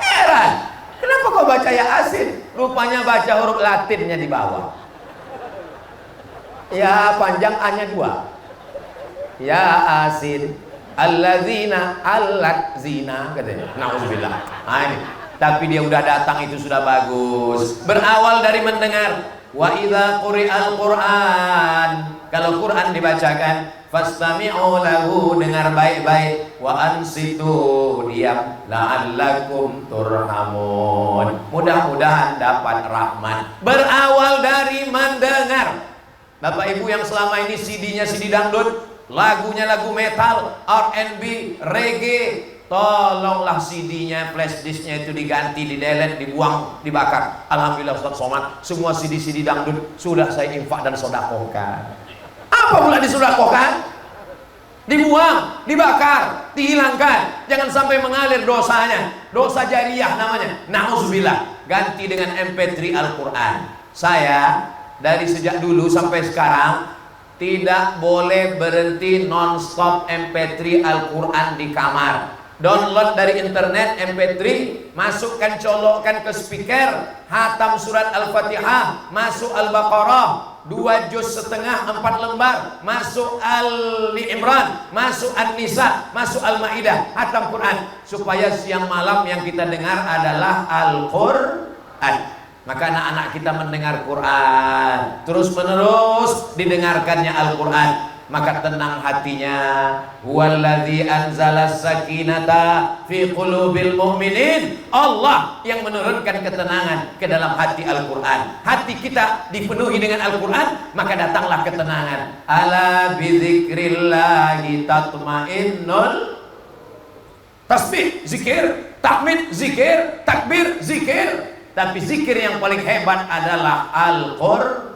Heran, kenapa kau baca ya asin? Rupanya baca huruf Latinnya di bawah. Ya panjang A-nya 2. Ya asin, allazina allat zina katanya. Nauzubillah. Ini. Tapi dia udah datang itu sudah bagus. Berawal dari mendengar. Wa idza quri'al Qur'an, kalau Quran dibacakan, fastami'u lahu, dengar baik-baik, wa ansitu, diam, la'allakum turhamun, mudah-mudahan dapat rahmat. Berawal dari mendengar. Bapak Ibu yang selama ini CD-nya CD dangdut, lagunya lagu metal, R&B, reggae, tolonglah CD-nya, flash disknya itu diganti, didelete, dibuang, dibakar. Alhamdulillah Ustaz Somad, semua CD-CD dangdut sudah saya infak dan sodakohkan. Apa pula disodakohkan? Dibuang, dibakar, dihilangkan. Jangan sampai mengalir dosanya. Dosa jariyah namanya. Nauzubillah. Ganti dengan MP3 Al-Quran. Saya dari sejak dulu sampai sekarang tidak boleh berhenti non-stop MP3 Al-Quran di kamar. Download dari internet MP3, masukkan, colokkan ke speaker, hatam surat Al-Fatihah, masuk Al-Baqarah 2 juz setengah 4 lembar, masuk Ali Imran, masuk An-Nisa, masuk Al-Maidah, hatam Quran, supaya siang malam yang kita dengar adalah Al-Quran. Maka anak-anak kita mendengar Quran, terus menerus didengarkannya Al-Quran, maka tenang hatinya. Huwallazi anzalas sakinata fi qulubil mu'minin. Allah yang menurunkan ketenangan ke dalam hati Al-Quran. Hati kita dipenuhi dengan Al-Quran, maka datanglah ketenangan. Ala bidzikrillahi tatmainnul. Tasbih, zikir, tahmid, zikir, takbir, zikir. Tapi zikir yang paling hebat adalah Al-Quran.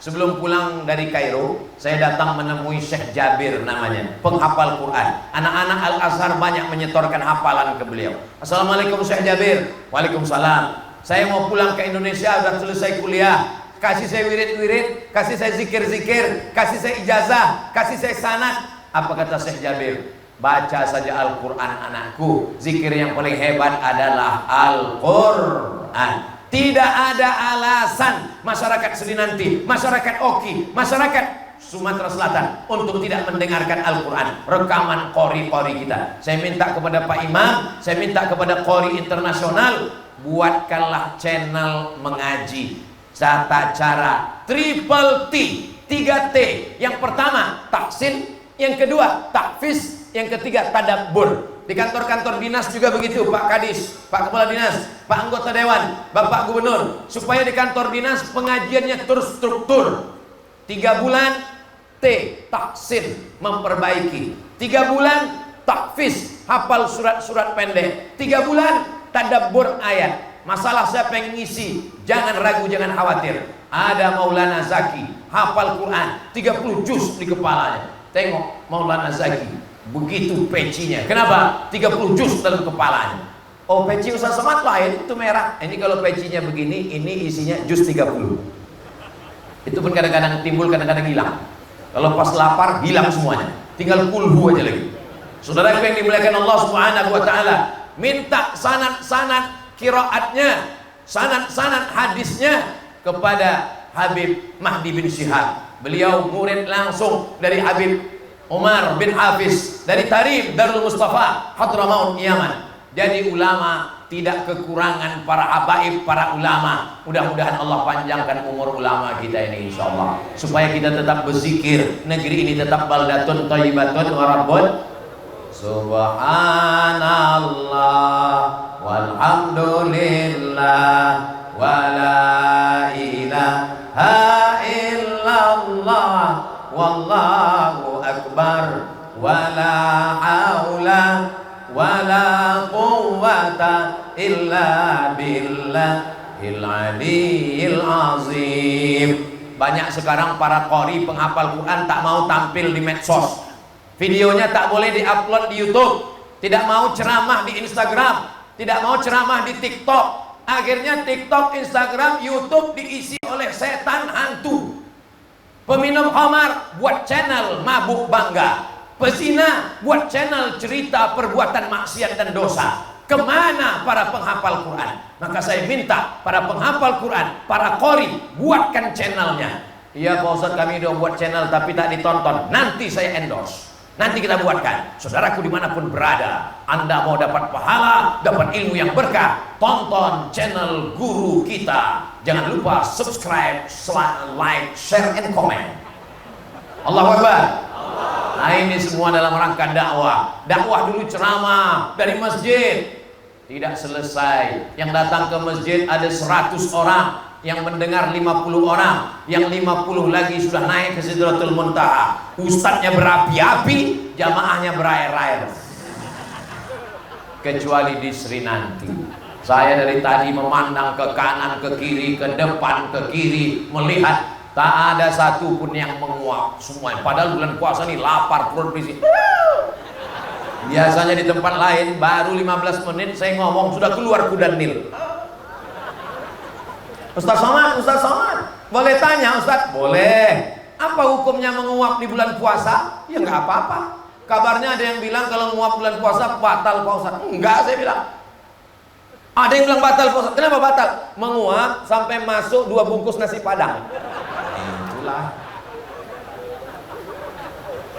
Sebelum pulang dari Kairo, saya datang menemui Syekh Jabir namanya, penghafal Quran. Anak-anak Al-Azhar banyak menyetorkan hafalan ke beliau. Assalamualaikum Syekh Jabir. Waalaikumsalam. Saya mau pulang ke Indonesia, sudah selesai kuliah. Kasih saya wirid-wirid, kasih saya zikir-zikir, kasih saya ijazah, kasih saya sanad. Apa kata Syekh Jabir? Baca saja Al-Quran anakku. Zikir yang paling hebat adalah Al-Quran. Tidak ada alasan masyarakat Selinanti, masyarakat Oki, masyarakat Sumatera Selatan untuk tidak mendengarkan Al-Quran, rekaman qori-qori kita. Saya minta kepada Pak Imam, saya minta kepada qori internasional, buatkanlah channel mengaji tata cara triple T, 3T. Yang pertama tahsin, yang kedua tahfiz, yang ketiga tadabbur. Di kantor-kantor dinas juga begitu, Pak Kadis, Pak Kepala Dinas, Pak Anggota Dewan, Bapak Gubernur, supaya di kantor dinas pengajiannya terstruktur. 3 bulan T, tahsin, memperbaiki. 3 bulan tahfiz, hafal surat-surat pendek. 3 bulan tadabbur ayat. Masalah siapa yang ngisi, jangan ragu, jangan khawatir. Ada Maulana Zaki, hafal Quran 30 juz di kepalanya. Tengok Maulana Zaki, begitu pecinya. Kenapa? 30 juz dalam kepalanya. Oh, peci Ustaz Somad lain, itu merah. Ini kalau pecinya begini, ini isinya juz 30. Itu pun kadang-kadang timbul, kadang-kadang hilang. Kalau pas lapar, hilang semuanya. Tinggal kulhu aja lagi. Saudara yang dimuliakan Allah Subhanahu wa taala, minta sanad-sanad qiraatnya, sanad-sanad hadisnya kepada Habib Mahdi bin Syihab. Beliau murid langsung dari Habib Umar bin Hafiz, dari Tarif Darul Mustafa Hadramaut Yaman. Jadi ulama tidak kekurangan para habaib, para ulama. Mudah-mudahan Allah panjangkan umur ulama kita ini insyaallah, supaya kita tetap berzikir, negeri ini tetap baldatun thayyibatun wa rabbun. Subhanallah walhamdulillah wa la ilaha illallah wallahu akbar wala haula wala quwwata illa billahil aliyil azim. Banyak sekarang para qori penghafal Quran tak mau tampil di medsos. Videonya tak boleh diupload di YouTube, tidak mau ceramah di Instagram, tidak mau ceramah di TikTok. Akhirnya TikTok, Instagram, YouTube diisi oleh setan hantu. Peminum khamar buat channel mabuk bangga, pezina buat channel cerita perbuatan maksiat dan dosa. Kemana para penghafal Quran? Maka saya minta para penghafal Quran, para qori, buatkan channelnya. Iya Pak Ustadz, kami udah buat channel tapi tak ditonton. Nanti saya endorse, nanti kita buatkan. Saudaraku dimanapun berada, Anda mau dapat pahala, dapat ilmu yang berkah, tonton channel guru kita. Jangan lupa subscribe, like, share, and comment. Allahu Akbar. Nah ini semua dalam rangka dakwah. Dakwah dulu ceramah dari masjid, tidak selesai. Yang datang ke masjid ada 100 orang, yang mendengar 50 orang, yang 50 lagi sudah naik ke Sidratul Muntaha. Ustadznya berapi-api, jamaahnya berair-air. Kecuali di Sri Nanti. Saya dari tadi memandang ke kanan, ke kiri, ke depan, ke kiri, melihat tak ada satu pun yang menguap semuanya. Padahal bulan puasa nih lapar, perut berisi. Biasanya di tempat lain baru 15 menit saya ngomong sudah keluar kuda Nil. Ustaz Somad, boleh tanya Ustaz? Boleh. Apa hukumnya menguap di bulan puasa? Ya nggak apa-apa. Kabarnya ada yang bilang kalau menguap bulan puasa batal Pak Ustaz. Enggak, saya bilang. Ada yang bilang batal Pak Ustaz. Kenapa batal? Menguap sampai masuk 2 bungkus nasi padang. Itulah.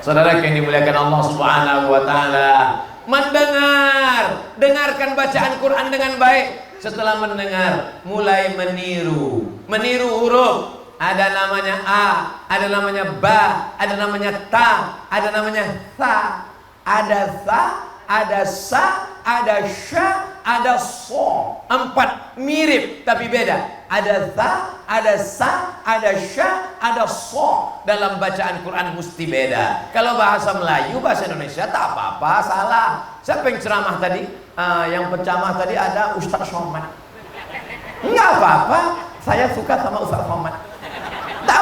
Saudara yang dimuliakan Allah Subhanahu wa taala, dengarkan bacaan Quran dengan baik. Setelah mendengar, mulai meniru huruf. Ada namanya A, ada namanya Ba, ada namanya Ta, ada namanya Tha, ada Tha, ada Sa, ada Sya, ada So. 4 mirip tapi beda. Ada Tha, ada Sa, ada Sya, ada So. Dalam bacaan Quran mesti beda. Kalau bahasa Melayu, bahasa Indonesia tak apa-apa, salah. Siapa yang ceramah tadi? Yang penceramah tadi ada Ustaz Somad. Enggak apa-apa, saya suka sama Ustaz Somad. Tak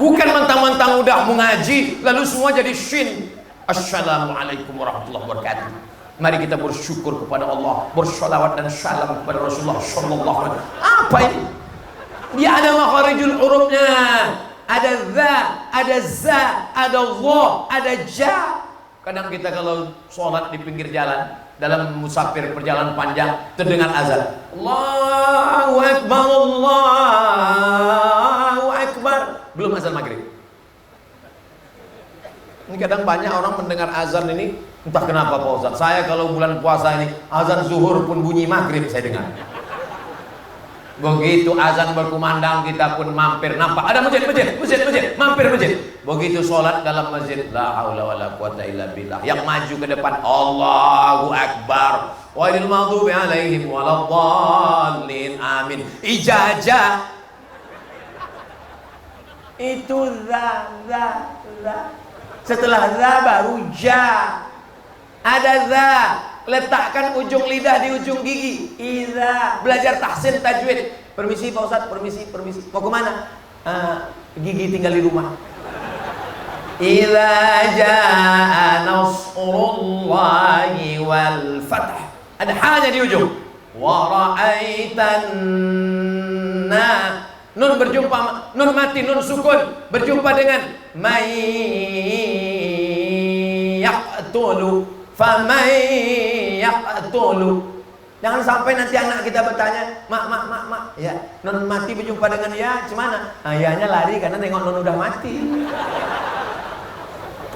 Bukan mentang-mentang udah mengaji lalu semua jadi shin. Assalamualaikum warahmatullahi wabarakatuh. Mari kita bersyukur kepada Allah, bersolawat dan salam kepada Rasulullah sallallahu alaihi wasallam. Apa ini? Dia ada makharijul hurufnya. Ada za, ada za, ada dha, ada ja. Kadang kita kalau sholat di pinggir jalan, dalam musafir perjalanan panjang, terdengar azan. Allahu Akbar, Allahu Akbar. Belum azan maghrib. Ini kadang banyak orang mendengar azan ini, entah kenapa Pak Ustaz. Saya kalau bulan puasa ini, azan zuhur pun bunyi maghrib saya dengar. Begitu azan berkumandang kita pun mampir, nampak ada masjid, mampir masjid. Begitu sholat dalam masjid, la haula wala quwata illa billah. Yang maju ke depan, Allahu Akbar. Ghairil maghdubi alaihim waladdallin. Amin. Ijazah. Itu za. Setelah za baru ja. Ada za. Letakkan ujung lidah di ujung gigi. Iza. Belajar tahsin tajwid. Permisi Pak Ustadz, permisi. Mau kemana? Gigi tinggal di rumah. Iza jaa nasrullahi wal fath. Ada hanya di ujung. Wa ra'aitan nun berjumpa, nun mati, nun sukun berjumpa dengan may yaqtulu famay yaqtulu. Jangan sampai nanti anak kita bertanya, mak, ya, nun mati berjumpa dengan ya, gimana? Ayahnya lari karena nengok nun udah mati.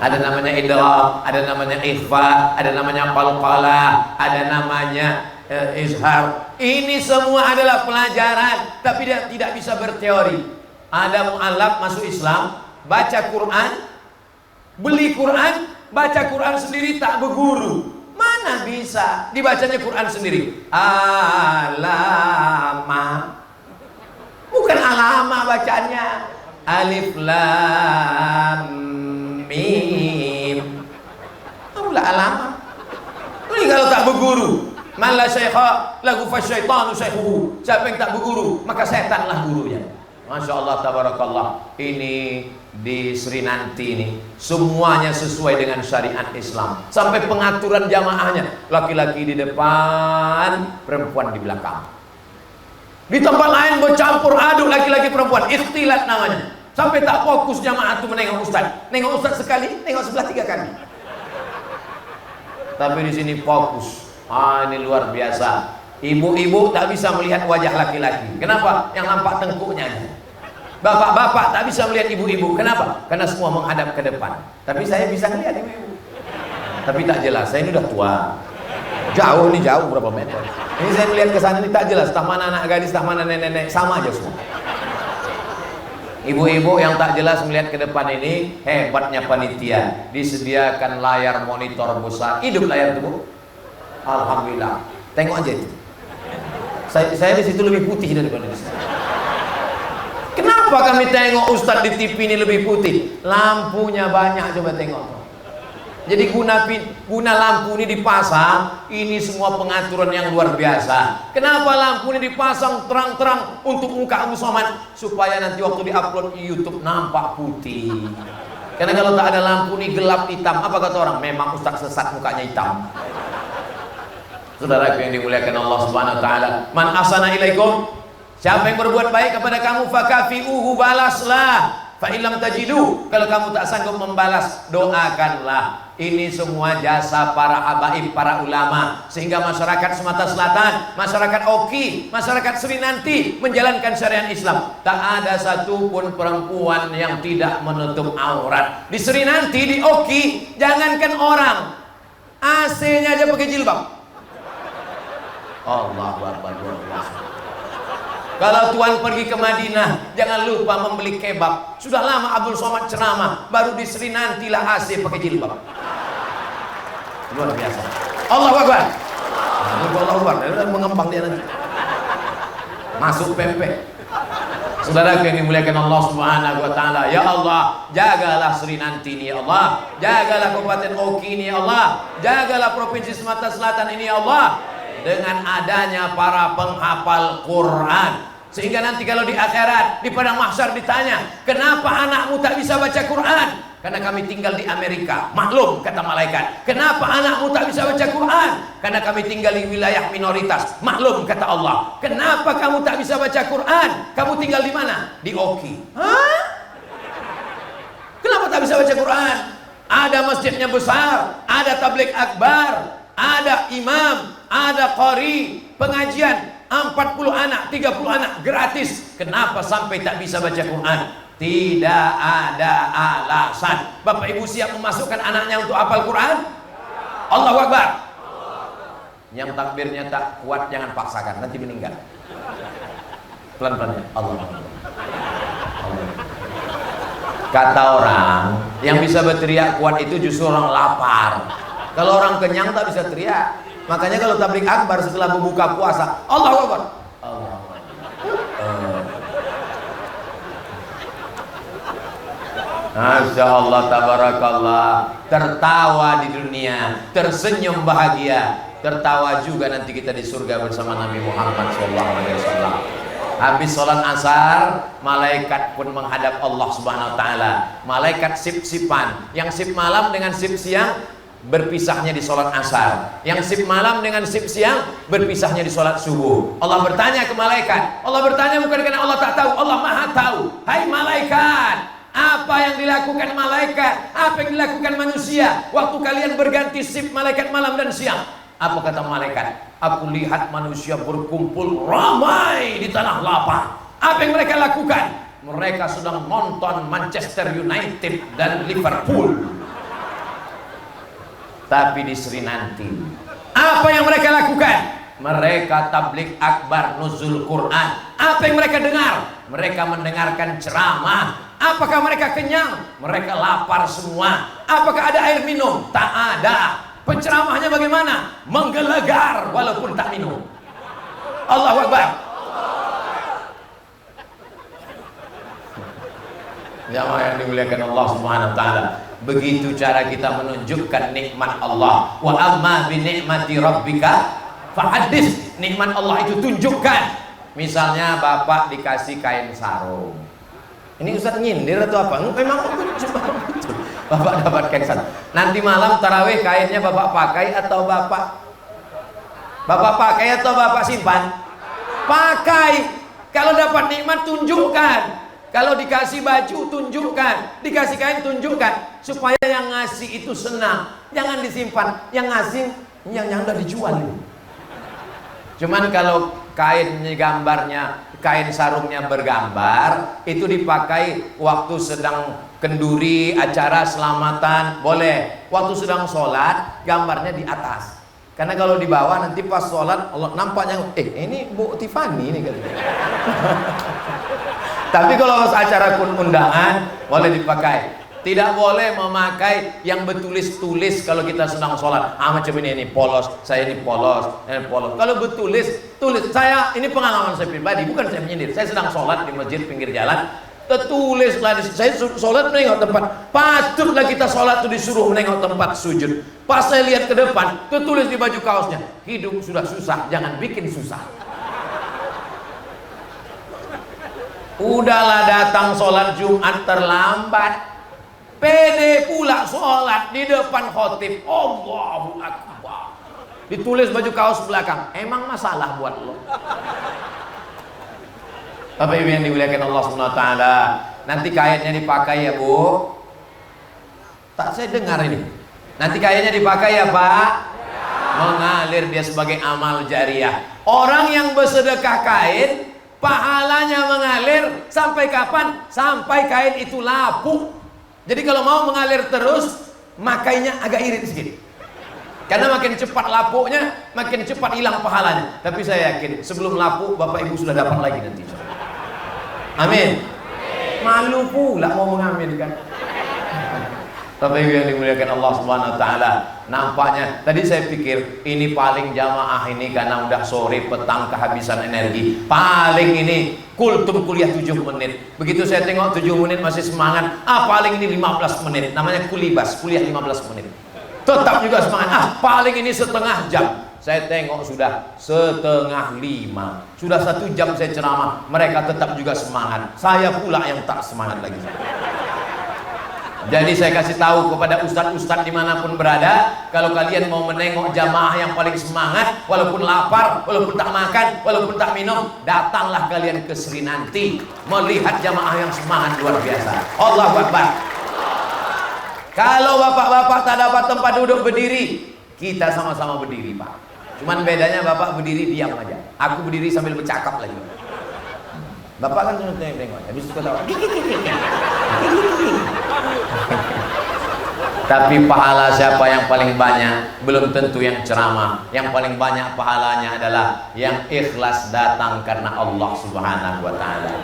Ada namanya idgham, ada namanya ikhfa, ada namanya qalqalah, ada namanya izhar. Ini semua adalah pelajaran, tapi dia tidak bisa berteori. Ada mu'allaf masuk Islam, baca Quran, beli Quran, baca Quran sendiri tak berguru. Mana bisa dibacanya Quran sendiri? Alama. Bukan alama bacanya. Alif lam mim. Apalah alama? Ini kalau tak berguru. Man la syaikha lahu fasyaitanu syaikhuhu. Siapa yang tak berguru, maka setanlah gurunya. Masya Allah, tabarakallah. Ini di Sri Nanti ini semuanya sesuai dengan syariat Islam. Sampai pengaturan jamaahnya, laki-laki di depan, perempuan di belakang. Di tempat lain bercampur aduk laki-laki perempuan, ikhtilat namanya. Sampai tak fokus jamaah itu menengok ustaz. Nengok ustaz sekali, nengok sebelah 3 kali. Tapi di sini fokus. Ini luar biasa. Ibu-ibu tak bisa melihat wajah laki-laki. Kenapa? Yang nampak tengkuknya aja. Bapak-bapak tak bisa melihat ibu-ibu. Kenapa? Karena semua menghadap ke depan. Tapi saya bisa melihat ibu-ibu. Tapi tak jelas. Saya ini udah tua. Jauh nih, jauh berapa meter. Ini saya melihat ke sana ini tak jelas. Tah mana anak gadis, tah mana nenek-nenek, sama aja semua. Ibu-ibu yang tak jelas melihat ke depan ini, hebatnya panitia. Disediakan layar monitor besar. Hidup layar itu, Bu. Alhamdulillah. Tengok aja itu. Saya di situ lebih putih daripada di sini. Kenapa kami tengok Ustadz di TV ini lebih putih? Lampunya banyak, coba tengok. Jadi guna lampu ini dipasang, ini semua pengaturan yang luar biasa. Kenapa lampu ini dipasang terang-terang untuk muka Abu Somad? Supaya nanti waktu diupload di YouTube nampak putih. Karena kalau tak ada lampu ini gelap hitam, apa kata orang? Memang Ustadz sesat, mukanya hitam. Saudara yang dimuliakan Allah Subhanahu wa taala, man ahsana ilaikum, siapa yang berbuat baik kepada kamu, fakafi'uhu, balaslah. Fa illam tajidu, kalau kamu tak sanggup membalas, doakanlah. Ini semua jasa para habaib, para ulama, sehingga masyarakat Sumatera Selatan, masyarakat Oki, masyarakat Sri Nanti menjalankan syariat Islam. Tak ada satupun perempuan yang tidak menutup aurat. Di Sri Nanti, di Oki, jangankan orang, AC-nya aja pakai jilbab. Allahu Akbar. Kalau tuan pergi ke Madinah, jangan lupa membeli kebab. Sudah lama Abdul Somad ceramah, baru di Sri Nanti lah AC pakai jilbab. Luar biasa. Allahu Akbar. Allahu Akbar. Mengembang dia nanti. Masuk pempek. Saudara yang dimuliakan Allah Subhanahu wa taala, ya Allah, jagalah Sri Nanti ini ya Allah. Jagalah Kabupaten Oki ini ya Allah. Jagalah Provinsi Sumatera Selatan ini ya Allah. Dengan adanya para penghafal Quran, Sehingga nanti kalau di akhirat, di padang mahsyar ditanya, kenapa anakmu tak bisa baca Quran? Karena kami tinggal di Amerika. Maklum, kata malaikat. Kenapa anakmu tak bisa baca Quran? Karena kami tinggal di wilayah minoritas. Maklum, kata Allah. Kenapa kamu tak bisa baca Quran? Kamu tinggal di mana? Di Oki. Hah? Kenapa tak bisa baca Quran? Ada masjidnya besar, ada tabligh akbar, ada imam, ada qari, pengajian 40 anak, 30 anak gratis. Kenapa sampai tak bisa baca Quran? Tidak ada alasan. Bapak Ibu siap memasukkan anaknya untuk hafal Quran? Allahu Akbar. Yang takbirnya tak kuat jangan paksakan, nanti meninggal. Pelan-pelan. Allahu Akbar. Kata orang, yang bisa berteriak kuat itu justru orang lapar. Kalau orang kenyang tak bisa teriak. Makanya kalau tabligh akbar setelah membuka puasa, Allahu Akbar. Allahu Akbar. Masya Allah, tabarakallah. Tertawa di dunia, tersenyum bahagia, tertawa juga nanti kita di surga bersama Nabi Muhammad SAW. Habis sholat asar, malaikat pun menghadap Allah Subhanahu Wa Taala. Malaikat sip-sipan, yang sip malam dengan sip siang berpisahnya di sholat asar, yang sip malam dengan sip siang berpisahnya di sholat subuh. Allah bertanya ke malaikat. Allah bertanya bukan karena Allah tak tahu, Allah maha tahu. Hai malaikat, apa yang dilakukan malaikat, apa yang dilakukan manusia waktu kalian berganti sip malaikat malam dan siang? Apa kata malaikat? Aku lihat manusia berkumpul ramai di tanah lapang. Apa yang mereka lakukan? Mereka sedang nonton Manchester United dan Liverpool. Tapi di Sri nanti, apa yang mereka lakukan? Mereka tabligh akbar nuzul Quran. Apa yang mereka dengar? Mereka mendengarkan ceramah. Apakah mereka kenyang? Mereka lapar semua. Apakah ada air minum? Tak ada. Penceramahnya bagaimana? Menggelegar walaupun tak minum. Allahu Akbar. Jamaah yang dimuliakan Allah Subhanahu Wa Taala. Begitu cara kita menunjukkan nikmat Allah. Wa amma bi ni'mati rabbika fahadits. Nikmat Allah itu tunjukkan. Misalnya bapak dikasih kain sarung. Ini Ustaz nyindir atau apa? Memang betul. Bapak dapat kain sarung. Nanti malam tarawih kainnya bapak pakai atau bapak pakai atau bapak simpan? Pakai. Kalau dapat nikmat tunjukkan. Kalau dikasih baju tunjukkan, dikasih kain tunjukkan, supaya yang ngasih itu senang. Jangan disimpan. Yang ngasih yang udah dijual. Cuman kalau kainnya gambarnya, kain sarungnya bergambar, itu dipakai waktu sedang kenduri, acara selamatan, boleh. Waktu sedang sholat, gambarnya di atas. Karena kalau di bawah nanti pas sholat, Allah nampaknya, ini Bu Tiffany ini kan. Tapi kalau pas acara undangan, boleh dipakai. Tidak boleh memakai yang bertulis-tulis kalau kita sedang sholat. Macam ini polos, saya ini polos, ini polos. Kalau bertulis, tulis. Saya, ini pengalaman saya pribadi, bukan saya menyindir. Saya sedang sholat di masjid pinggir jalan. Tertulislah, saya sholat menengok tempat. Patutlah kita sholat itu disuruh menengok tempat sujud. Pas saya lihat ke depan, tertulis di baju kaosnya, hidup sudah susah, jangan bikin susah. Udahlah datang sholat Jumat terlambat. Pede pula sholat di depan khotib. Allahu Akbar. Ditulis baju kaos belakang. Emang masalah buat lo? Bapak Ibu yang dimuliakan Allah SWT. Nanti kainnya dipakai ya Bu. Tak saya dengar ini. Nanti kainnya dipakai ya Pak. Mengalir dia sebagai amal jariah. Orang yang bersedekah kain, pahalanya mengalir sampai kapan? Sampai kain itu lapuk. Jadi kalau mau mengalir terus, makainya agak irit sedikit. Karena makin cepat lapuknya, makin cepat hilang pahalanya. Tapi saya yakin sebelum lapuk Bapak Ibu sudah dapat lagi nanti. Amin. Malu pula mau mengambil kan. Bapak Ibu yang dimuliakan Allah Subhanahu Wa Taala. Nampaknya tadi saya pikir ini paling jamaah ini karena udah sore petang kehabisan energi. Paling ini kultum kuliah 7 menit. Begitu saya tengok 7 menit masih semangat. Paling ini 15 menit. Namanya kulibas, kuliah 15 menit. Tetap juga semangat. Paling ini setengah jam. Saya tengok sudah 4:30. Sudah 1 jam saya ceramah, mereka tetap juga semangat. Saya pula yang tak semangat lagi. Jadi saya kasih tahu kepada ustadz-ustadz dimanapun berada, kalau kalian mau menengok jamaah yang paling semangat, walaupun lapar, walaupun tak makan, walaupun tak minum, datanglah kalian ke Sri nanti melihat jamaah yang semangat luar biasa. Allahu Akbar. Kalau bapak-bapak tak dapat tempat duduk berdiri, kita sama-sama berdiri, Pak. Cuman bedanya bapak berdiri diam aja, aku berdiri sambil bercakap lagi. Bapak kan cuma tengok, habis itu ketawa. Tapi pahala siapa yang paling banyak? Belum tentu yang ceramah. Yang paling banyak pahalanya adalah yang ikhlas datang karena Allah Subhanahu wa taala.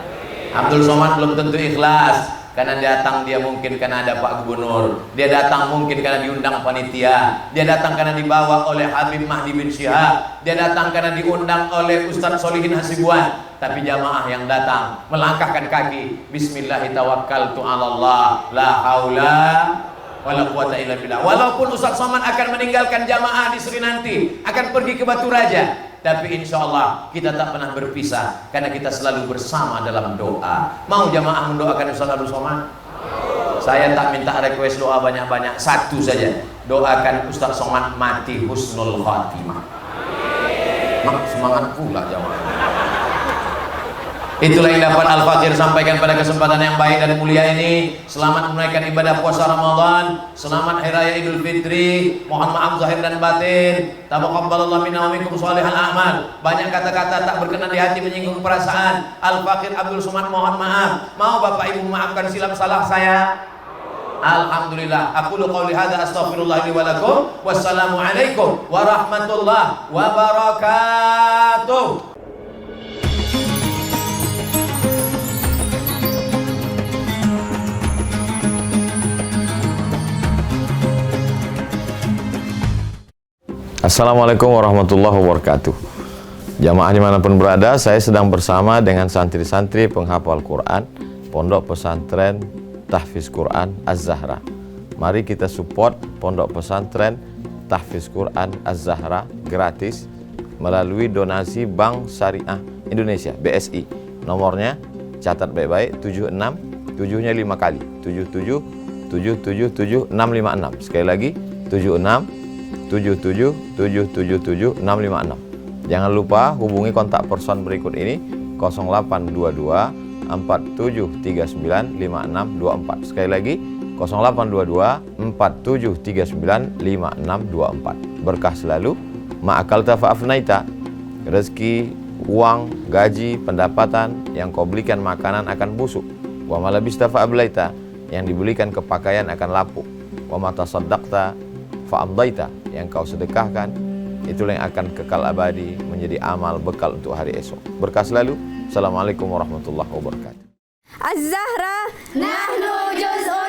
Abdul Somad belum tentu ikhlas, karena datang dia mungkin karena ada Pak Gubernur, dia datang mungkin karena diundang panitia, dia datang karena dibawa oleh Habib Mahdi bin Syihab, dia datang karena diundang oleh Ustadz Solihin Hasibuan. Tapi jamaah yang datang melangkahkan kaki, Bismillahirrahmanirrahim, la haula wala quwata illa billah. Walaupun Ustadz Somad akan meninggalkan jamaah di Sri nanti, akan pergi ke Batu Raja, tapi insya Allah kita tak pernah berpisah, karena kita selalu bersama dalam doa. Mau jamaah mendoakan Ustadz Abdul Somad? Saya tak minta request doa banyak-banyak, satu saja, doakan Ustadz Somad mati husnul khatimah. Semangat pula jamaah. Itulah yang dapat Al-Fakir sampaikan pada kesempatan yang baik dan mulia ini. Selamat menunaikan ibadah puasa Ramadan, selamat Hari Raya Idul Fitri. Mohon maaf zahir dan batin. Taqabbalallahu minna wa minkum shalihal a'mal. Banyak kata-kata tak berkenan di hati menyinggung perasaan. Al-Fakir Abdul Somad mohon maaf. Mau Bapak Ibu maafkan silap salah saya? Alhamdulillah. Aku qouli hadza astaghfirullah li wa lakum. Wassalamu alaikum warahmatullahi wabarakatuh. Assalamualaikum warahmatullahi wabarakatuh. Jamaah dimanapun berada, saya sedang bersama dengan santri-santri penghafal Quran Pondok Pesantren Tahfiz Quran Az-Zahra. Mari kita support Pondok Pesantren Tahfiz Quran Az-Zahra gratis melalui donasi Bank Syariah Indonesia (BSI). Nomornya catat baik-baik, 76 7-nya 5 kali, 77 777 656. Sekali lagi 76 77 656. Jangan lupa hubungi kontak person berikut ini 0822 4739 5624. Sekali lagi 0822 4739 5624. Berkah selalu, ma'akalta fa'afnaita. Rezeki, uang, gaji, pendapatan yang kau belikan makanan akan busuk. Wa malabista fa'ablaita, yang dibelikan kepakaian akan lapuk. Wa mata saddaqta fa'amdaita, yang kau sedekahkan itulah yang akan kekal abadi menjadi amal bekal untuk hari esok. Berkah selalu. Assalamualaikum warahmatullahi wabarakatuh. Az-Zahra nahnu juz'un